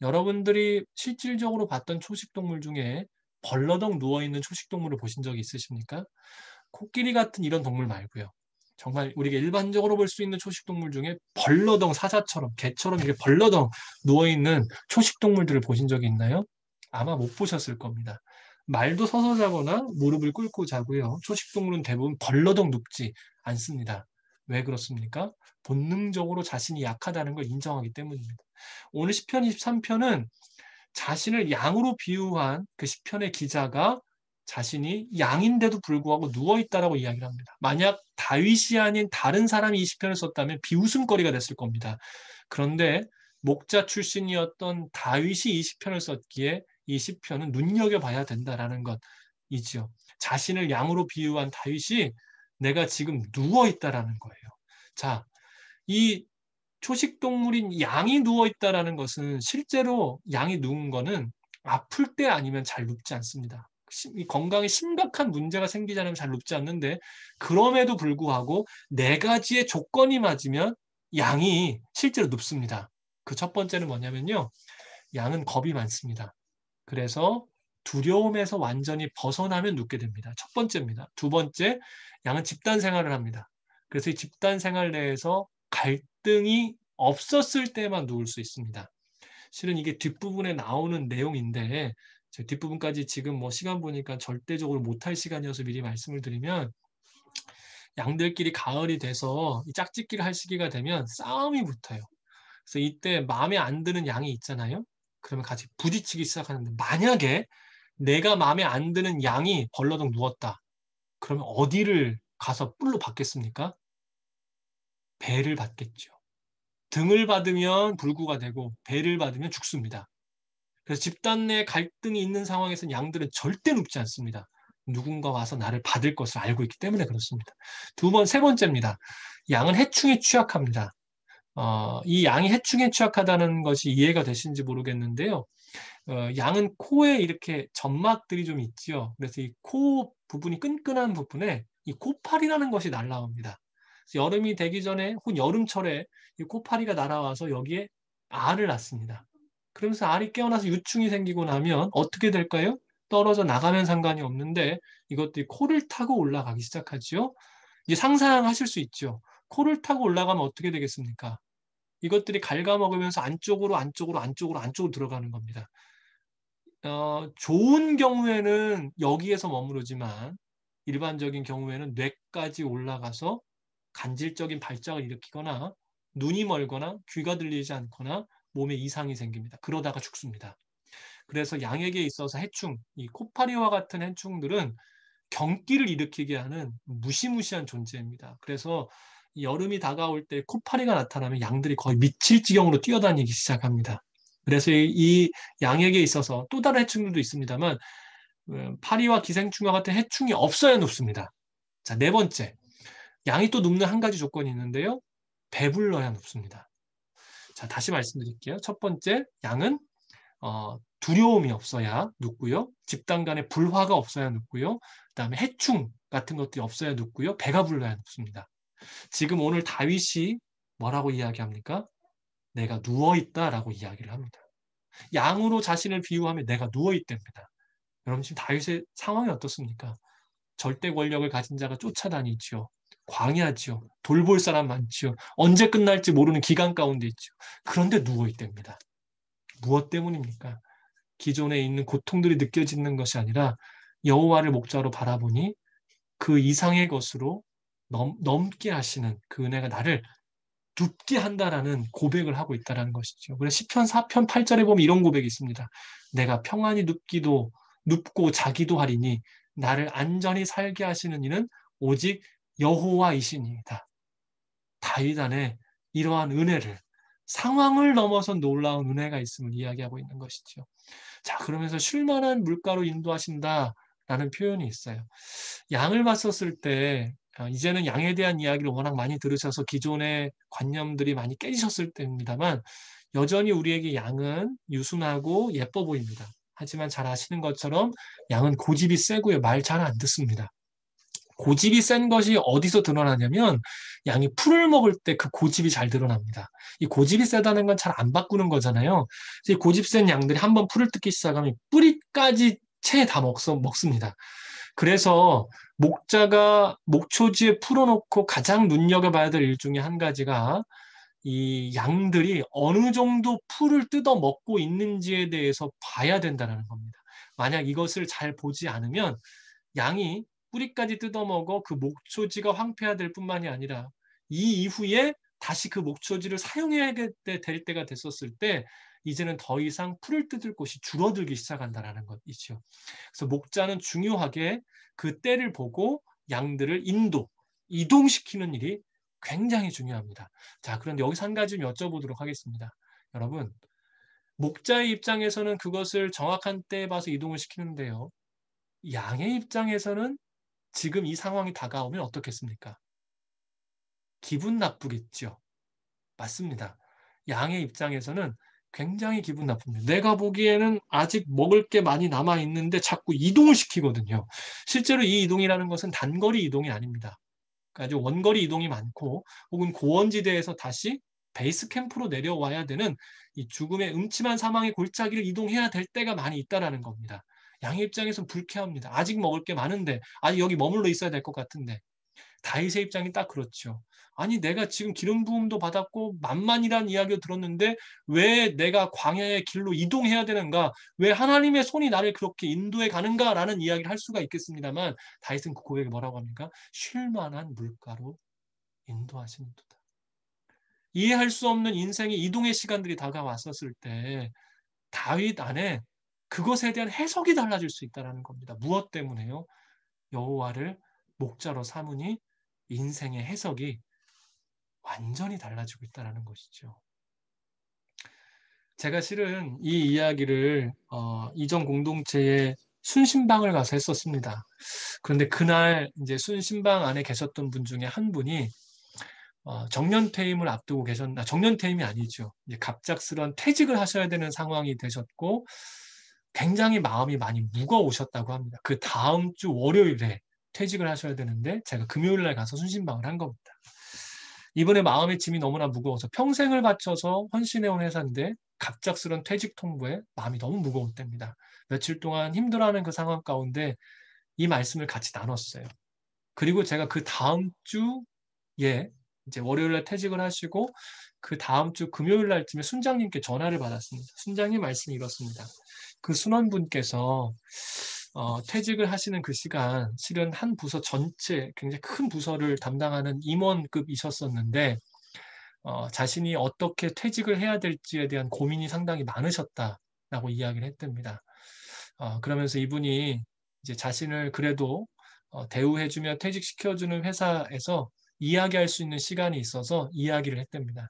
여러분들이 실질적으로 봤던 초식동물 중에 벌러덩 누워있는 초식동물을 보신 적이 있으십니까? 코끼리 같은 이런 동물 말고요. 정말 우리가 일반적으로 볼 수 있는 초식동물 중에 벌러덩 사자처럼, 개처럼 이렇게 벌러덩 누워있는 초식동물들을 보신 적이 있나요? 아마 못 보셨을 겁니다. 말도 서서 자거나 무릎을 꿇고 자고요. 초식동물은 대부분 벌러덩 눕지 않습니다. 왜 그렇습니까? 본능적으로 자신이 약하다는 걸 인정하기 때문입니다. 오늘 시편 23편은 자신을 양으로 비유한 그 시편의 기자가 자신이 양인데도 불구하고 누워있다라고 이야기를 합니다. 만약 다윗이 아닌 다른 사람이 이 시편을 썼다면 비웃음거리가 됐을 겁니다. 그런데 목자 출신이었던 다윗이 이 시편을 썼기에 이 시편은 눈여겨봐야 된다라는 것이지요. 자신을 양으로 비유한 다윗이 내가 지금 누워있다라는 거예요. 자, 이 초식동물인 양이 누워있다라는 것은 실제로 양이 누운 거는 아플 때 아니면 잘 눕지 않습니다. 이 건강에 심각한 문제가 생기지 않으면 잘 눕지 않는데, 그럼에도 불구하고 네 가지의 조건이 맞으면 양이 실제로 눕습니다. 그 첫 번째는 뭐냐면요. 양은 겁이 많습니다. 그래서 두려움에서 완전히 벗어나면 눕게 됩니다. 첫 번째입니다. 두 번째, 양은 집단 생활을 합니다. 그래서 이 집단 생활 내에서 갈등이 없었을 때만 누울 수 있습니다. 실은 이게 뒷부분에 나오는 내용인데, 제 뒷부분까지 지금 뭐 시간 보니까 절대적으로 못할 시간이어서 미리 말씀을 드리면, 양들끼리 가을이 돼서 이 짝짓기를 할 시기가 되면 싸움이 붙어요. 그래서 이때 마음에 안 드는 양이 있잖아요. 그러면 같이 부딪히기 시작하는데, 만약에 내가 마음에 안 드는 양이 벌러덩 누웠다. 그러면 어디를 가서 뿔로 받겠습니까? 배를 받겠죠. 등을 받으면 불구가 되고 배를 받으면 죽습니다. 그래서 집단 내 갈등이 있는 상황에서는 양들은 절대 눕지 않습니다. 누군가 와서 나를 받을 것을 알고 있기 때문에 그렇습니다. 세 번째입니다. 양은 해충에 취약합니다. 이 양이 해충에 취약하다는 것이 이해가 되시는지 모르겠는데요. 양은 코에 이렇게 점막들이 좀 있지요. 그래서 이 코 부분이 끈끈한 부분에 이 코파리라는 것이 날라옵니다. 그래서 여름이 되기 전에 혹은 여름철에 이 코파리가 날아와서 여기에 알을 낳습니다. 그러면서 알이 깨어나서 유충이 생기고 나면 어떻게 될까요? 떨어져 나가면 상관이 없는데 이것들이 코를 타고 올라가기 시작하지요. 이제 상상하실 수 있죠. 코를 타고 올라가면 어떻게 되겠습니까? 이것들이 갉아먹으면서 안쪽으로 들어가는 겁니다. 좋은 경우에는 여기에서 머무르지만 일반적인 경우에는 뇌까지 올라가서 간질적인 발작을 일으키거나 눈이 멀거나 귀가 들리지 않거나 몸에 이상이 생깁니다. 그러다가 죽습니다. 그래서 양에게 있어서 해충, 이 코파리와 같은 해충들은 경기를 일으키게 하는 무시무시한 존재입니다. 그래서 여름이 다가올 때 코파리가 나타나면 양들이 거의 미칠 지경으로 뛰어다니기 시작합니다. 그래서 이 양에게 있어서 또 다른 해충들도 있습니다만 파리와 기생충과 같은 해충이 없어야 눕습니다. 자, 네 번째. 양이 또 눕는 한 가지 조건이 있는데요. 배불러야 눕습니다. 자, 다시 말씀드릴게요. 첫 번째, 양은 두려움이 없어야 눕고요. 집단 간에 불화가 없어야 눕고요. 그다음에 해충 같은 것들이 없어야 눕고요. 배가 불러야 눕습니다. 지금 오늘 다윗이 뭐라고 이야기합니까? 내가 누워있다라고 이야기를 합니다. 양으로 자신을 비유하면 내가 누워있답니다. 여러분 지금 다윗의 상황이 어떻습니까? 절대 권력을 가진 자가 쫓아다니죠. 광야지요. 돌볼 사람 많지요. 언제 끝날지 모르는 기간 가운데 있죠. 그런데 누워있답니다. 무엇 때문입니까? 기존에 있는 고통들이 느껴지는 것이 아니라 여호와를 목자로 바라보니 그 이상의 것으로 넘게 하시는 그 은혜가 나를 눕게 한다라는 고백을 하고 있다는 것이죠. 그래서 시편 4편 8절에 보면 이런 고백이 있습니다. 내가 평안히 눕고 자기도 하리니 나를 안전히 살게 하시는 이는 오직 여호와이시니이다. 다윗 안에 이러한 은혜를, 상황을 넘어선 놀라운 은혜가 있음을 이야기하고 있는 것이죠. 자, 그러면서 쉴만한 물가로 인도하신다라는 표현이 있어요. 양을 봤었을 때 이제는 양에 대한 이야기를 워낙 많이 들으셔서 기존의 관념들이 많이 깨지셨을 때입니다만 여전히 우리에게 양은 유순하고 예뻐 보입니다. 하지만 잘 아시는 것처럼 양은 고집이 세고요. 말 잘 안 듣습니다. 고집이 센 것이 어디서 드러나냐면 양이 풀을 먹을 때 그 고집이 잘 드러납니다. 이 고집이 세다는 건 잘 안 바꾸는 거잖아요. 이 고집 센 양들이 한번 풀을 뜯기 시작하면 뿌리까지 채 다 먹습니다. 그래서 목자가 목초지에 풀어놓고 가장 눈여겨봐야 될 일 중에 한 가지가 이 양들이 어느 정도 풀을 뜯어 먹고 있는지에 대해서 봐야 된다는 겁니다. 만약 이것을 잘 보지 않으면 양이 뿌리까지 뜯어먹어 그 목초지가 황폐화될 뿐만이 아니라 이 이후에 다시 그 목초지를 사용해야 될 때가 됐었을 때 이제는 더 이상 풀을 뜯을 곳이 줄어들기 시작한다는 것이죠. 그래서 목자는 중요하게 그 때를 보고 양들을 이동시키는 일이 굉장히 중요합니다. 자, 그런데 여기서 한 가지 좀 여쭤보도록 하겠습니다. 여러분, 목자의 입장에서는 그것을 정확한 때에 봐서 이동을 시키는데요. 양의 입장에서는 지금 이 상황이 다가오면 어떻겠습니까? 기분 나쁘겠죠. 맞습니다. 양의 입장에서는 굉장히 기분 나쁩니다. 내가 보기에는 아직 먹을 게 많이 남아 있는데 자꾸 이동을 시키거든요. 실제로 이 이동이라는 것은 단거리 이동이 아닙니다. 아주 원거리 이동이 많고 혹은 고원지대에서 다시 베이스 캠프로 내려와야 되는 이 죽음의 음침한 사망의 골짜기를 이동해야 될 때가 많이 있다는 겁니다. 양의 입장에서는 불쾌합니다. 아직 먹을 게 많은데, 아직 여기 머물러 있어야 될 것 같은데. 다윗의 입장이 딱 그렇죠. 아니 내가 지금 기름 부음도 받았고 만만이라는 이야기를 들었는데 왜 내가 광야의 길로 이동해야 되는가? 왜 하나님의 손이 나를 그렇게 인도해 가는가라는 이야기를 할 수가 있겠습니다만 다윗은 그 고백에 뭐라고 합니까? 쉴 만한 물가로 인도하시는도다. 이해할 수 없는 인생의 이동의 시간들이 다가왔었을 때 다윗 안에 그것에 대한 해석이 달라질 수 있다는 겁니다. 무엇 때문에요? 여호와를 목자로 삼으니 인생의 해석이 완전히 달라지고 있다는 것이죠. 제가 실은 이 이야기를 이전 공동체에 순신방을 가서 했었습니다. 그런데 그날 이제 순신방 안에 계셨던 분 중에 한 분이 정년퇴임을 앞두고 정년퇴임이 아니죠. 이제 갑작스런 퇴직을 하셔야 되는 상황이 되셨고 굉장히 마음이 많이 무거우셨다고 합니다. 그 다음 주 월요일에 퇴직을 하셔야 되는데 제가 금요일 날 가서 순신방을 한 겁니다. 이번에 마음의 짐이 너무나 무거워서 평생을 바쳐서 헌신해온 회사인데 갑작스런 퇴직 통보에 마음이 너무 무거울 때입니다. 며칠 동안 힘들어하는 그 상황 가운데 이 말씀을 같이 나눴어요. 그리고 제가 그 다음 주에 이제 월요일날 퇴직을 하시고 그 다음 주 금요일 날쯤에 순장님께 전화를 받았습니다. 순장님 말씀이 이렇습니다. 그 순원분께서 퇴직을 하시는 그 시간 실은 한 부서 전체 굉장히 큰 부서를 담당하는 임원급이셨었는데 자신이 어떻게 퇴직을 해야 될지에 대한 고민이 상당히 많으셨다라고 이야기를 했답니다. 그러면서 이분이 이제 자신을 그래도 대우해주며 퇴직시켜주는 회사에서 이야기할 수 있는 시간이 있어서 이야기를 했답니다.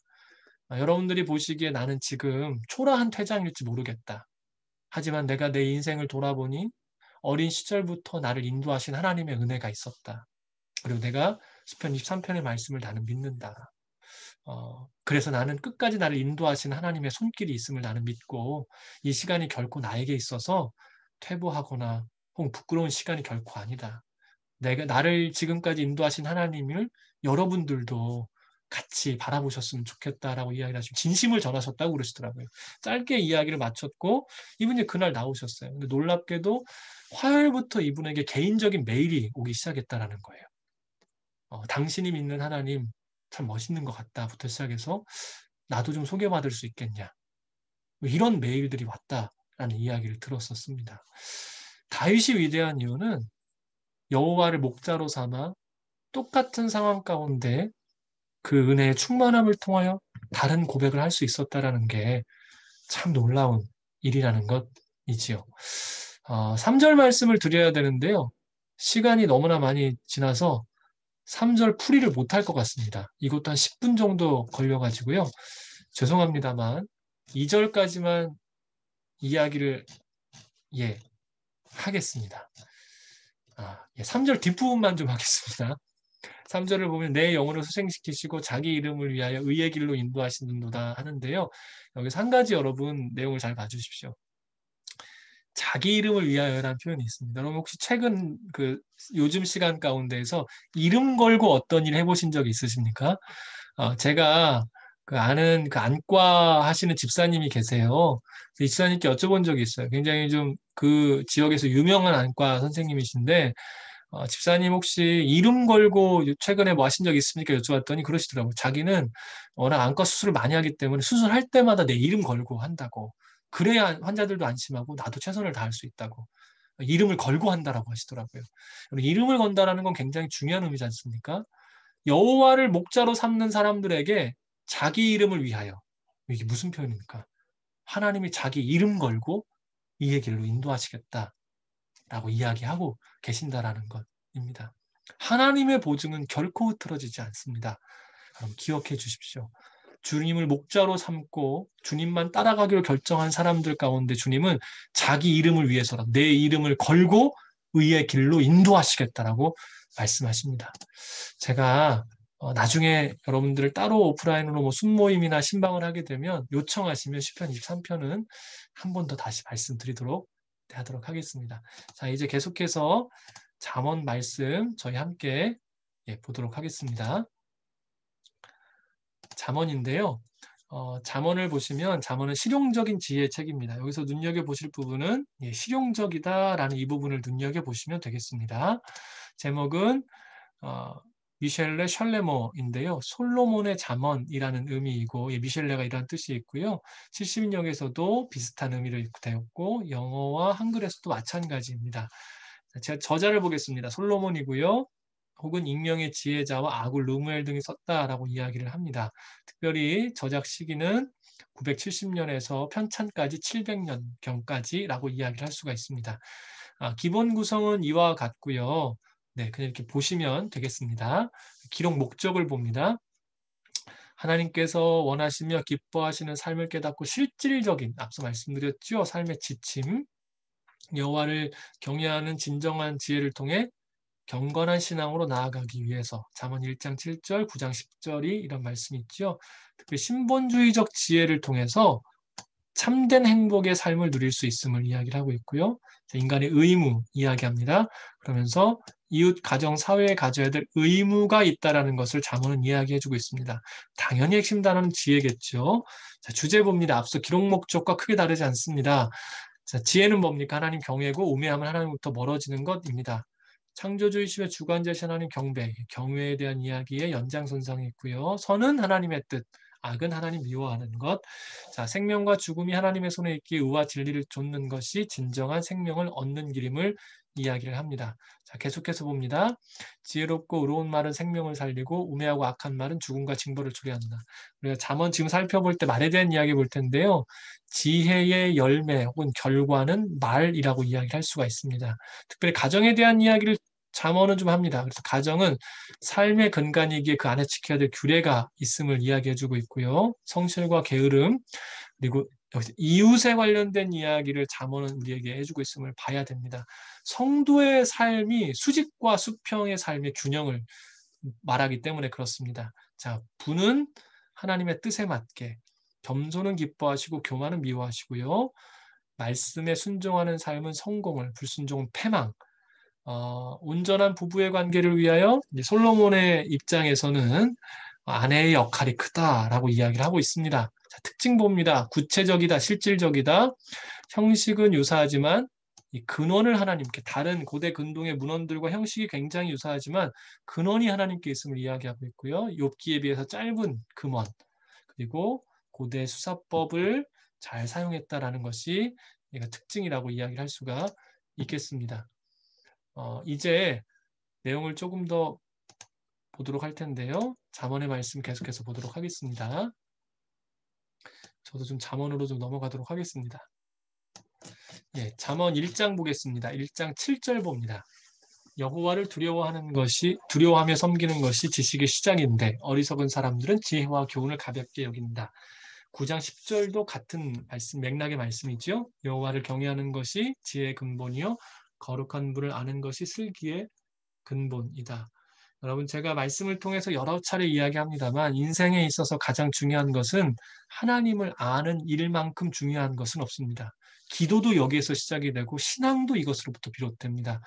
여러분들이 보시기에 나는 지금 초라한 퇴장일지 모르겠다. 하지만 내가 내 인생을 돌아보니 어린 시절부터 나를 인도하신 하나님의 은혜가 있었다. 그리고 내가 시편 23편의 말씀을 나는 믿는다. 그래서 나는 끝까지 나를 인도하신 하나님의 손길이 있음을 나는 믿고 이 시간이 결코 나에게 있어서 퇴보하거나 혹은 부끄러운 시간이 결코 아니다. 나를 지금까지 인도하신 하나님을 여러분들도 같이 바라보셨으면 좋겠다라고 이야기를 하시고 진심을 전하셨다고 그러시더라고요. 짧게 이야기를 마쳤고 이분이 그날 나오셨어요. 근데 놀랍게도 화요일부터 이분에게 개인적인 메일이 오기 시작했다라는 거예요. 당신이 믿는 하나님 참 멋있는 것 같다부터 시작해서 나도 좀 소개받을 수 있겠냐. 뭐 이런 메일들이 왔다라는 이야기를 들었었습니다. 다윗이 위대한 이유는 여호와를 목자로 삼아 똑같은 상황 가운데 그 은혜의 충만함을 통하여 다른 고백을 할 수 있었다라는 게 참 놀라운 일이라는 것이지요. 3절 말씀을 드려야 되는데요. 시간이 너무나 많이 지나서 3절 풀이를 못할 것 같습니다. 이것도 한 10분 정도 걸려가지고요. 죄송합니다만 2절까지만 이야기를 하겠습니다. 3절 뒷부분만 좀 하겠습니다. 3절을 보면 내 영혼을 소생시키시고 자기 이름을 위하여 의의 길로 인도하시는도다 하는데요. 여기서 한 가지 여러분 내용을 잘 봐주십시오. 자기 이름을 위하여라는 표현이 있습니다. 여러분 혹시 최근 요즘 시간 가운데에서 이름 걸고 어떤 일 해보신 적 있으십니까? 제가 아는 안과 하시는 집사님이 계세요. 이 집사님께 여쭤본 적이 있어요. 굉장히 좀 그 지역에서 유명한 안과 선생님이신데 집사님 혹시 이름 걸고 최근에 뭐 하신 적 있습니까? 여쭤봤더니 그러시더라고요. 자기는 워낙 안과 수술을 많이 하기 때문에 수술할 때마다 내 이름 걸고 한다고. 그래야 환자들도 안심하고 나도 최선을 다할 수 있다고. 이름을 걸고 한다라고 하시더라고요. 이름을 건다라는 건 굉장히 중요한 의미지 않습니까? 여호와를 목자로 삼는 사람들에게 자기 이름을 위하여. 이게 무슨 표현입니까? 하나님이 자기 이름 걸고 이의 길로 인도하시겠다라고 이야기하고 계신다라는 것입니다. 하나님의 보증은 결코 흐트러지지 않습니다. 그럼 기억해 주십시오. 주님을 목자로 삼고 주님만 따라가기로 결정한 사람들 가운데 주님은 자기 이름을 위해서라 내 이름을 걸고 의의 길로 인도하시겠다라고 말씀하십니다. 제가 나중에 여러분들을 따로 오프라인으로 뭐 순모임이나 신방을 하게 되면 요청하시면 시편 23편은 한 번 더 다시 말씀드리도록 하도록 하겠습니다. 자, 이제 계속해서 잠언 말씀 저희 함께 보도록 하겠습니다. 잠언인데요. 잠언을 보시면 잠언은 실용적인 지혜의 책입니다. 여기서 눈여겨보실 부분은 실용적이다라는 이 부분을 눈여겨보시면 되겠습니다. 제목은 미셸레 셜레머인데요. 솔로몬의 잠언이라는 의미이고 미셸레가 이런 뜻이 있고요. 70인역에서도 비슷한 의미를 되었고 영어와 한글에서도 마찬가지입니다. 제가 저자를 보겠습니다. 솔로몬이고요. 혹은 익명의 지혜자와 아굴 루무엘 등이 썼다라고 이야기를 합니다. 특별히 저작 시기는 970년에서 편찬까지 700년경까지라고 이야기를 할 수가 있습니다. 기본 구성은 이와 같고요. 네, 그냥 이렇게 보시면 되겠습니다. 기록 목적을 봅니다. 하나님께서 원하시며 기뻐하시는 삶을 깨닫고 실질적인, 앞서 말씀드렸죠. 삶의 지침, 여호와를 경외하는 진정한 지혜를 통해 경건한 신앙으로 나아가기 위해서 잠언 1장 7절, 9장 10절이 이런 말씀이 있죠. 특히 신본주의적 지혜를 통해서 참된 행복의 삶을 누릴 수 있음을 이야기를 하고 있고요. 인간의 의무 이야기합니다. 그러면서 이웃, 가정, 사회에 가져야 될 의무가 있다는 것을 잠언은 이야기해주고 있습니다. 당연히 핵심 단어는 지혜겠죠. 자, 주제 봅니다. 앞서 기록 목적과 크게 다르지 않습니다. 자, 지혜는 뭡니까? 하나님 경외고 우매함은 하나님부터 멀어지는 것입니다. 창조주이시며 주관자신 하나님 경배, 경외에 대한 이야기의 연장선상에 있고요. 선은 하나님의 뜻, 악은 하나님 미워하는 것. 자, 생명과 죽음이 하나님의 손에 있기에 의와 진리를 좇는 것이 진정한 생명을 얻는 길임을 이야기를 합니다. 자, 계속해서 봅니다. 지혜롭고 의로운 말은 생명을 살리고 우매하고 악한 말은 죽음과 징벌을 초래한다. 우리가 잠언 지금 살펴볼 때 말에 대한 이야기 볼 텐데요. 지혜의 열매 혹은 결과는 말이라고 이야기를 할 수가 있습니다. 특별히 가정에 대한 이야기를 잠언은 좀 합니다. 그래서 가정은 삶의 근간이기에 그 안에 지켜야 될 규례가 있음을 이야기해주고 있고요. 성실과 게으름 그리고 여기서 이웃에 관련된 이야기를 잠언은 우리에게 해주고 있음을 봐야 됩니다. 성도의 삶이 수직과 수평의 삶의 균형을 말하기 때문에 그렇습니다. 자, 부는 하나님의 뜻에 맞게, 겸손은 기뻐하시고 교만은 미워하시고요. 말씀에 순종하는 삶은 성공을, 불순종은 패망. 온전한 부부의 관계를 위하여 솔로몬의 입장에서는 아내의 역할이 크다라고 이야기를 하고 있습니다. 자, 특징 봅니다. 구체적이다, 실질적이다. 형식은 유사하지만 이 근원을 하나님께, 다른 고대 근동의 문헌들과 형식이 굉장히 유사하지만 근원이 하나님께 있음을 이야기하고 있고요. 욥기에 비해서 짧은 금원, 그리고 고대 수사법을 잘 사용했다라는 것이 얘가 특징이라고 이야기를 할 수가 있겠습니다. 이제 내용을 조금 더 보도록 할 텐데요. 잠언의 말씀 계속해서 보도록 하겠습니다. 저도 좀 잠언으로 좀 넘어가도록 하겠습니다. 예, 잠언 1장 보겠습니다. 1장 7절 봅니다. 여호와를 두려워하며 섬기는 것이 지식의 시작인데 어리석은 사람들은 지혜와 교훈을 가볍게 여긴다. 9장 10절도 같은 말씀, 맥락의 말씀이죠. 여호와를 경외하는 것이 지혜의 근본이요 거룩한 분을 아는 것이 슬기의 근본이다. 여러분, 제가 말씀을 통해서 여러 차례 이야기합니다만 인생에 있어서 가장 중요한 것은 하나님을 아는 일만큼 중요한 것은 없습니다. 기도도 여기에서 시작이 되고 신앙도 이것으로부터 비롯됩니다.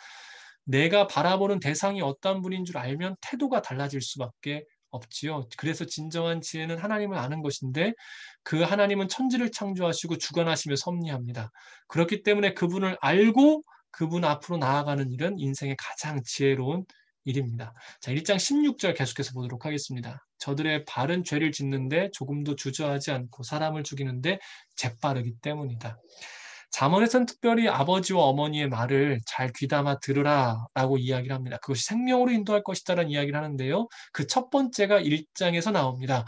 내가 바라보는 대상이 어떤 분인 줄 알면 태도가 달라질 수밖에 없지요. 그래서 진정한 지혜는 하나님을 아는 것인데 그 하나님은 천지를 창조하시고 주관하시며 섭리합니다. 그렇기 때문에 그분을 알고 그분 앞으로 나아가는 일은 인생의 가장 지혜로운 일입니다. 자, 1장 16절 계속해서 보도록 하겠습니다. 저들의 발은 죄를 짓는데 조금도 주저하지 않고 사람을 죽이는데 재빠르기 때문이다. 잠언에서는 특별히 아버지와 어머니의 말을 잘 귀담아 들으라 라고 이야기를 합니다. 그것이 생명으로 인도할 것이다라는 이야기를 하는데요. 그 첫 번째가 1장에서 나옵니다.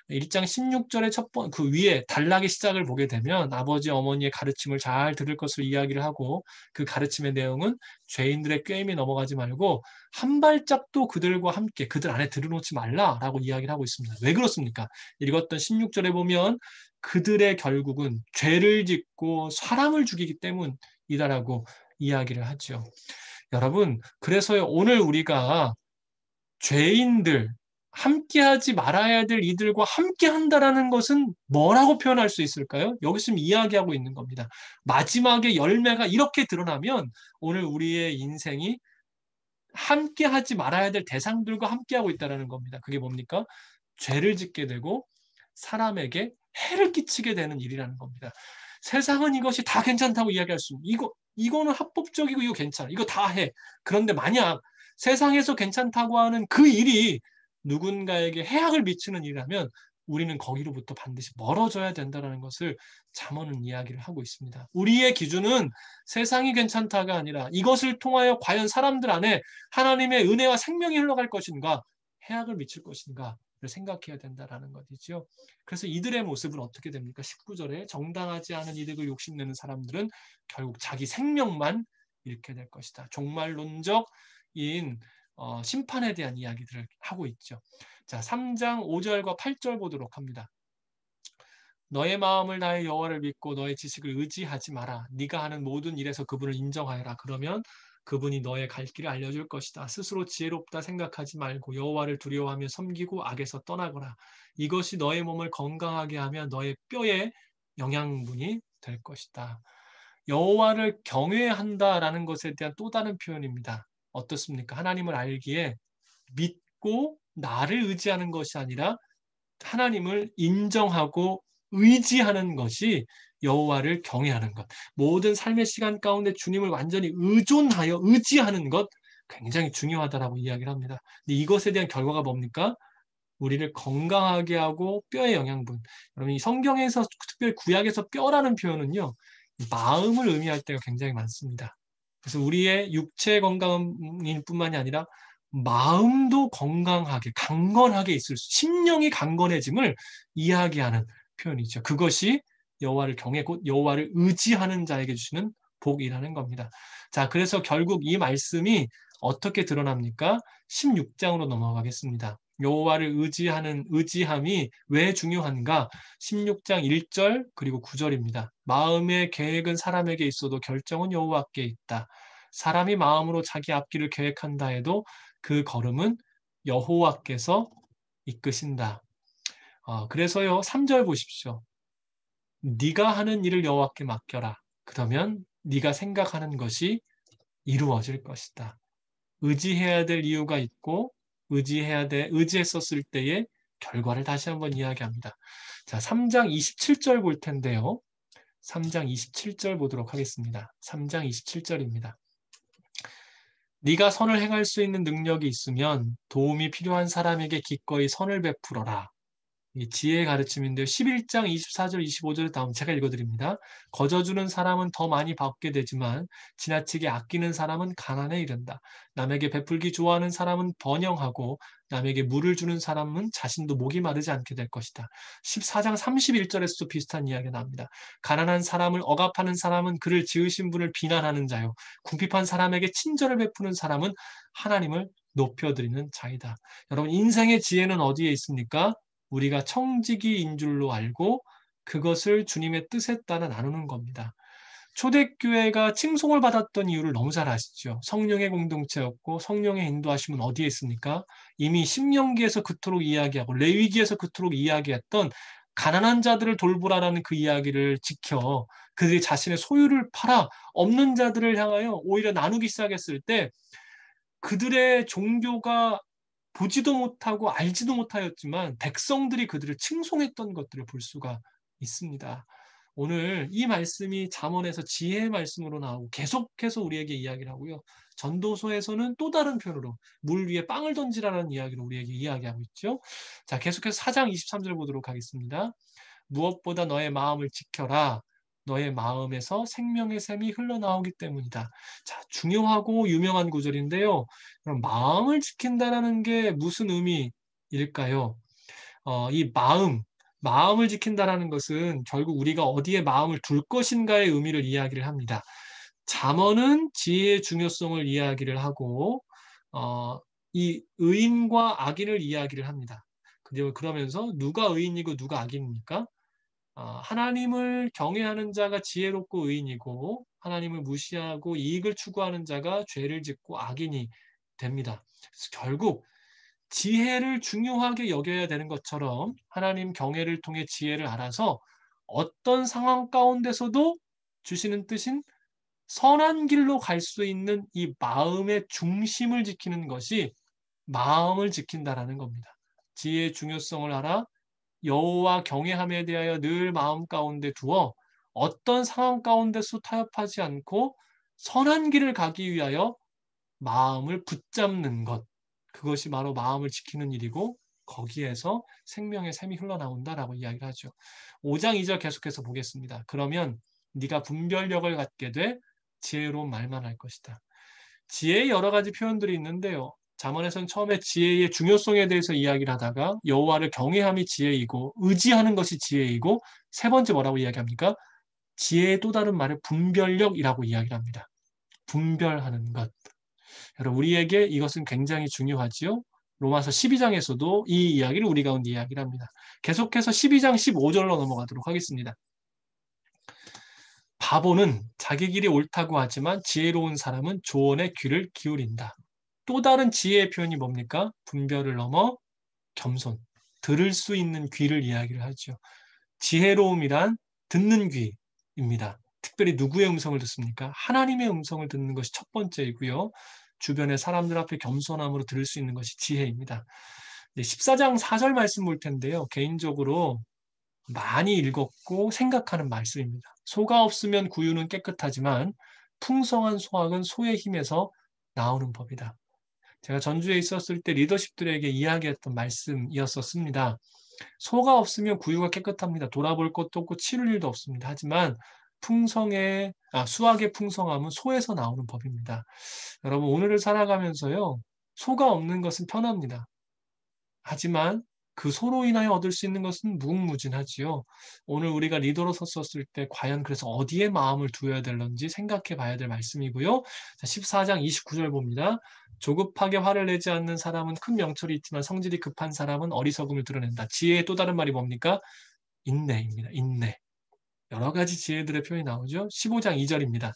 1장 16절의 그 위에 단락의 시작을 보게 되면 아버지 어머니의 가르침을 잘 들을 것을 이야기를 하고 그 가르침의 내용은 죄인들의 꾀임에 넘어가지 말고 한 발짝도 그들과 함께 그들 안에 들여놓지 말라라고 이야기를 하고 있습니다. 왜 그렇습니까? 읽었던 16절에 보면 그들의 결국은 죄를 짓고 사람을 죽이기 때문이다라고 이야기를 하죠. 여러분, 그래서 오늘 우리가 죄인들, 함께하지 말아야 될 이들과 함께한다라는 것은 뭐라고 표현할 수 있을까요? 여기 지금 이야기하고 있는 겁니다. 마지막에 열매가 이렇게 드러나면 오늘 우리의 인생이 함께하지 말아야 될 대상들과 함께하고 있다는 겁니다. 그게 뭡니까? 죄를 짓게 되고 사람에게 해를 끼치게 되는 일이라는 겁니다. 세상은 이것이 다 괜찮다고 이야기할 수 있는, 이거는 합법적이고 이거 괜찮아. 이거 다 해. 그런데 만약 세상에서 괜찮다고 하는 그 일이 누군가에게 해악을 미치는 일이라면 우리는 거기로부터 반드시 멀어져야 된다는 것을 잠언은 이야기를 하고 있습니다. 우리의 기준은 세상이 괜찮다가 아니라 이것을 통하여 과연 사람들 안에 하나님의 은혜와 생명이 흘러갈 것인가, 해악을 미칠 것인가 생각해야 된다는 것이죠. 그래서 이들의 모습은 어떻게 됩니까? 19절에 정당하지 않은 이득을 욕심내는 사람들은 결국 자기 생명만 잃게 될 것이다. 종말론적인 심판에 대한 이야기들을 하고 있죠. 자, 3장 5절과 8절 보도록 합니다. 너의 마음을 다해 여호와를 믿고 너의 지식을 의지하지 마라. 네가 하는 모든 일에서 그분을 인정하여라. 그러면 그분이 너의 갈 길을 알려줄 것이다. 스스로 지혜롭다 생각하지 말고 여호와를 두려워하며 섬기고 악에서 떠나거라. 이것이 너의 몸을 건강하게 하며 너의 뼈에 영양분이 될 것이다. 여호와를 경외한다라는 것에 대한 또 다른 표현입니다. 어떻습니까? 하나님을 알기에 믿고 나를 의지하는 것이 아니라 하나님을 인정하고 의지하는 것이 여호와를 경외하는 것. 모든 삶의 시간 가운데 주님을 완전히 의존하여 의지하는 것 굉장히 중요하다라고 이야기를 합니다. 근데 이것에 대한 결과가 뭡니까? 우리를 건강하게 하고 뼈의 영양분. 여러분 이 성경에서 특별히 구약에서 뼈라는 표현은요. 마음을 의미할 때가 굉장히 많습니다. 그래서 우리의 육체 건강일 뿐만이 아니라 마음도 건강하게, 강건하게 있을 수, 심령이 강건해짐을 이야기하는 표현이죠. 그것이 여호와를 경외, 곧 여호와를 의지하는 자에게 주시는 복이라는 겁니다. 자, 그래서 결국 이 말씀이 어떻게 드러납니까? 16장으로 넘어가겠습니다. 여호와를 의지함이 왜 중요한가? 16장 1절 그리고 9절입니다. 마음의 계획은 사람에게 있어도 결정은 여호와께 있다. 사람이 마음으로 자기 앞길을 계획한다 해도 그 걸음은 여호와께서 이끄신다. 그래서요 3절 보십시오. 네가 하는 일을 여호와께 맡겨라. 그러면 네가 생각하는 것이 이루어질 것이다. 의지해야 될 이유가 있고 의지했었을 때에 결과를 다시 한번 이야기합니다. 자, 3장 27절 볼 텐데요. 3장 27절 보도록 하겠습니다. 3장 27절입니다. 네가 선을 행할 수 있는 능력이 있으면 도움이 필요한 사람에게 기꺼이 선을 베풀어라. 이 지혜의 가르침인데요. 11장 24절, 25절 다음 제가 읽어드립니다. 거저주는 사람은 더 많이 받게 되지만 지나치게 아끼는 사람은 가난에 이른다. 남에게 베풀기 좋아하는 사람은 번영하고 남에게 물을 주는 사람은 자신도 목이 마르지 않게 될 것이다. 14장 31절에서도 비슷한 이야기가 나옵니다. 가난한 사람을 억압하는 사람은 그를 지으신 분을 비난하는 자요. 궁핍한 사람에게 친절을 베푸는 사람은 하나님을 높여드리는 자이다. 여러분, 인생의 지혜는 어디에 있습니까? 우리가 청지기인 줄로 알고 그것을 주님의 뜻에 따라 나누는 겁니다. 초대교회가 칭송을 받았던 이유를 너무 잘 아시죠? 성령의 공동체였고 성령의 인도하심은 어디에 있습니까? 이미 신명기에서 그토록 이야기하고 레위기에서 그토록 이야기했던 가난한 자들을 돌보라라는 그 이야기를 지켜 그들이 자신의 소유를 팔아 없는 자들을 향하여 오히려 나누기 시작했을 때 그들의 종교가 보지도 못하고 알지도 못하였지만 백성들이 그들을 칭송했던 것들을 볼 수가 있습니다. 오늘 이 말씀이 잠언에서 지혜의 말씀으로 나오고 계속해서 우리에게 이야기를 하고요. 전도서에서는 또 다른 표현으로 물 위에 빵을 던지라는 이야기로 우리에게 이야기하고 있죠. 자, 계속해서 4장 23절 보도록 하겠습니다. 무엇보다 너의 마음을 지켜라. 너의 마음에서 생명의 샘이 흘러나오기 때문이다. 자, 중요하고 유명한 구절인데요. 그럼 마음을 지킨다라는 게 무슨 의미일까요? 이 마음을 지킨다라는 것은 결국 우리가 어디에 마음을 둘 것인가의 의미를 이야기를 합니다. 잠언은 지혜의 중요성을 이야기를 하고 이 의인과 악인을 이야기를 합니다. 그러면서 누가 의인이고 누가 악인입니까? 하나님을 경외하는 자가 지혜롭고 의인이고 하나님을 무시하고 이익을 추구하는 자가 죄를 짓고 악인이 됩니다. 그래서 결국 지혜를 중요하게 여겨야 되는 것처럼 하나님 경외를 통해 지혜를 알아서 어떤 상황 가운데서도 주시는 뜻인 선한 길로 갈 수 있는 이 마음의 중심을 지키는 것이 마음을 지킨다라는 겁니다. 지혜의 중요성을 알아 여호와 경외함에 대하여 늘 마음 가운데 두어 어떤 상황 가운데서 타협하지 않고 선한 길을 가기 위하여 마음을 붙잡는 것. 그것이 바로 마음을 지키는 일이고 거기에서 생명의 샘이 흘러나온다라고 이야기를 하죠. 5장 2절 계속해서 보겠습니다. 그러면 네가 분별력을 갖게 돼 지혜로운 말만 할 것이다. 지혜의 여러 가지 표현들이 있는데요. 잠언에서는 처음에 지혜의 중요성에 대해서 이야기를 하다가 여호와를 경외함이 지혜이고 의지하는 것이 지혜이고 세 번째 뭐라고 이야기합니까? 지혜의 또 다른 말을 분별력이라고 이야기를 합니다. 분별하는 것. 여러분 우리에게 이것은 굉장히 중요하지요. 로마서 12장에서도 이 이야기를 우리 가운데 이야기를 합니다. 계속해서 12장 15절로 넘어가도록 하겠습니다. 바보는 자기 길이 옳다고 하지만 지혜로운 사람은 조언에 귀를 기울인다. 또 다른 지혜의 표현이 뭡니까? 분별을 넘어 겸손, 들을 수 있는 귀를 이야기를 하죠. 지혜로움이란 듣는 귀입니다. 특별히 누구의 음성을 듣습니까? 하나님의 음성을 듣는 것이 첫 번째이고요. 주변의 사람들 앞에 겸손함으로 들을 수 있는 것이 지혜입니다. 14장 4절 말씀 볼 텐데요. 개인적으로 많이 읽었고 생각하는 말씀입니다. 소가 없으면 구유는 깨끗하지만 풍성한 소학은 소의 힘에서 나오는 법이다. 제가 전주에 있었을 때 리더십들에게 이야기했던 말씀이었었습니다. 소가 없으면 구유가 깨끗합니다. 돌아볼 것도 없고 치를 일도 없습니다. 하지만 수학의 풍성함은 소에서 나오는 법입니다. 여러분 오늘을 살아가면서요. 소가 없는 것은 편합니다. 하지만 그 소로 인하여 얻을 수 있는 것은 무궁무진하지요. 오늘 우리가 리더로 섰었을 때 과연 그래서 어디에 마음을 두어야 될런지 생각해 봐야 될 말씀이고요. 14장 29절 봅니다. 조급하게 화를 내지 않는 사람은 큰 명철이 있지만 성질이 급한 사람은 어리석음을 드러낸다. 지혜의 또 다른 말이 뭡니까? 인내입니다. 인내. 여러 가지 지혜들의 표현이 나오죠. 15장 2절입니다.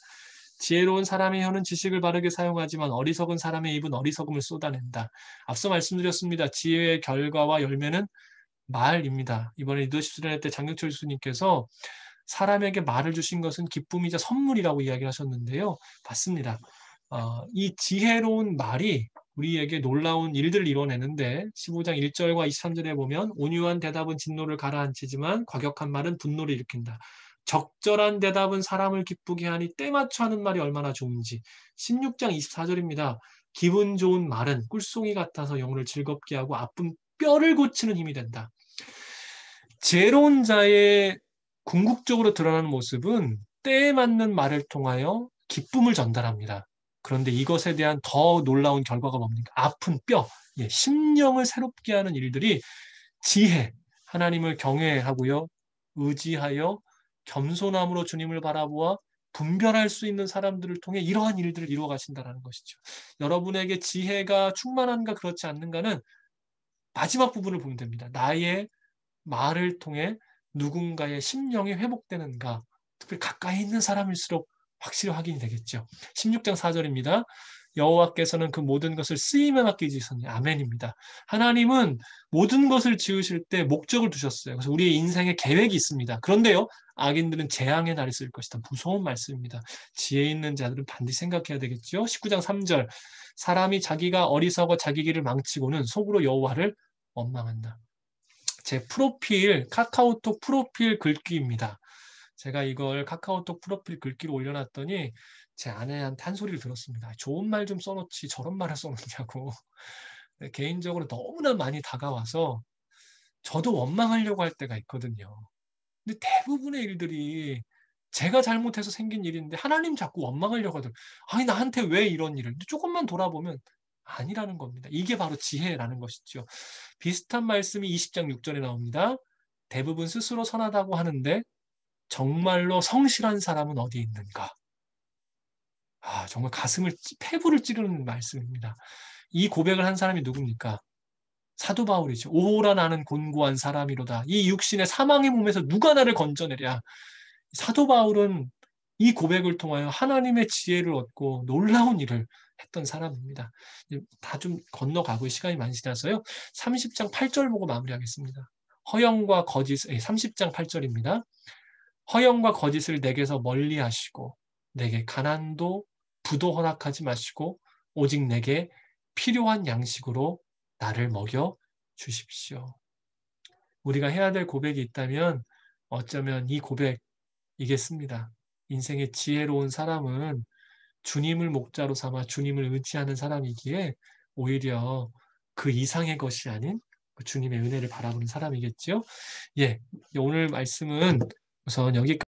지혜로운 사람의 혀는 지식을 바르게 사용하지만 어리석은 사람의 입은 어리석음을 쏟아낸다. 앞서 말씀드렸습니다. 지혜의 결과와 열매는 말입니다. 이번에 리더십 수련회 때 장경철 교수님께서 사람에게 말을 주신 것은 기쁨이자 선물이라고 이야기를 하셨는데요. 맞습니다. 이 지혜로운 말이 우리에게 놀라운 일들을 이뤄내는데 15장 1절과 23절에 보면 온유한 대답은 진노를 가라앉히지만 과격한 말은 분노를 일으킨다. 적절한 대답은 사람을 기쁘게 하니 때맞춰 하는 말이 얼마나 좋은지. 16장 24절입니다. 기분 좋은 말은 꿀송이 같아서 영혼을 즐겁게 하고 아픈 뼈를 고치는 힘이 된다. 지혜로운 자의 궁극적으로 드러나는 모습은 때에 맞는 말을 통하여 기쁨을 전달합니다. 그런데 이것에 대한 더 놀라운 결과가 뭡니까? 아픈 뼈, 심령을 새롭게 하는 일들이 지혜, 하나님을 경외하고요, 의지하여 겸손함으로 주님을 바라보아 분별할 수 있는 사람들을 통해 이러한 일들을 이루어 가신다는 것이죠. 여러분에게 지혜가 충만한가 그렇지 않는가는 마지막 부분을 보면 됩니다. 나의 말을 통해 누군가의 심령이 회복되는가, 특별히 가까이 있는 사람일수록 확실히 확인이 되겠죠. 16장 4절입니다. 여호와께서는 그 모든 것을 쓰임에 맡기시니 아멘입니다. 하나님은 모든 것을 지으실 때 목적을 두셨어요. 그래서 우리의 인생에 계획이 있습니다. 그런데요, 악인들은 재앙의 날이 있을 것이다. 무서운 말씀입니다. 지혜 있는 자들은 반드시 생각해야 되겠죠. 19장 3절 사람이 자기가 어리석어 자기 길을 망치고는 속으로 여호와를 원망한다. 제 프로필, 카카오톡 프로필 글귀입니다. 제가 이걸 카카오톡 프로필 글귀로 올려놨더니 제 아내한테 한 소리를 들었습니다. 좋은 말 좀 써놓지 저런 말을 써놓냐고. 개인적으로 너무나 많이 다가와서 저도 원망하려고 할 때가 있거든요. 근데 대부분의 일들이 제가 잘못해서 생긴 일인데 하나님 자꾸 원망하려고 하더라고요. 아니 나한테 왜 이런 일을. 조금만 돌아보면 아니라는 겁니다. 이게 바로 지혜라는 것이죠. 비슷한 말씀이 20장 6절에 나옵니다. 대부분 스스로 선하다고 하는데 정말로 성실한 사람은 어디 있는가? 정말 가슴을 폐부를 찌르는 말씀입니다. 이 고백을 한 사람이 누굽니까? 사도 바울이죠. 오호라 나는 곤고한 사람이로다. 이 육신의 사망의 몸에서 누가 나를 건져내랴. 사도 바울은 이 고백을 통하여 하나님의 지혜를 얻고 놀라운 일을 했던 사람입니다. 다 좀 건너가고 시간이 많이 지나서요. 30장 8절 보고 마무리하겠습니다. 허영과 거짓, 30장 8절입니다. 허영과 거짓을 내게서 멀리 하시고 내게 가난도 부도 허락하지 마시고 오직 내게 필요한 양식으로 나를 먹여 주십시오. 우리가 해야 될 고백이 있다면 어쩌면 이 고백이겠습니다. 인생의 지혜로운 사람은 주님을 목자로 삼아 주님을 의지하는 사람이기에 오히려 그 이상의 것이 아닌 그 주님의 은혜를 바라보는 사람이겠죠. 오늘 말씀은 우선 여기까지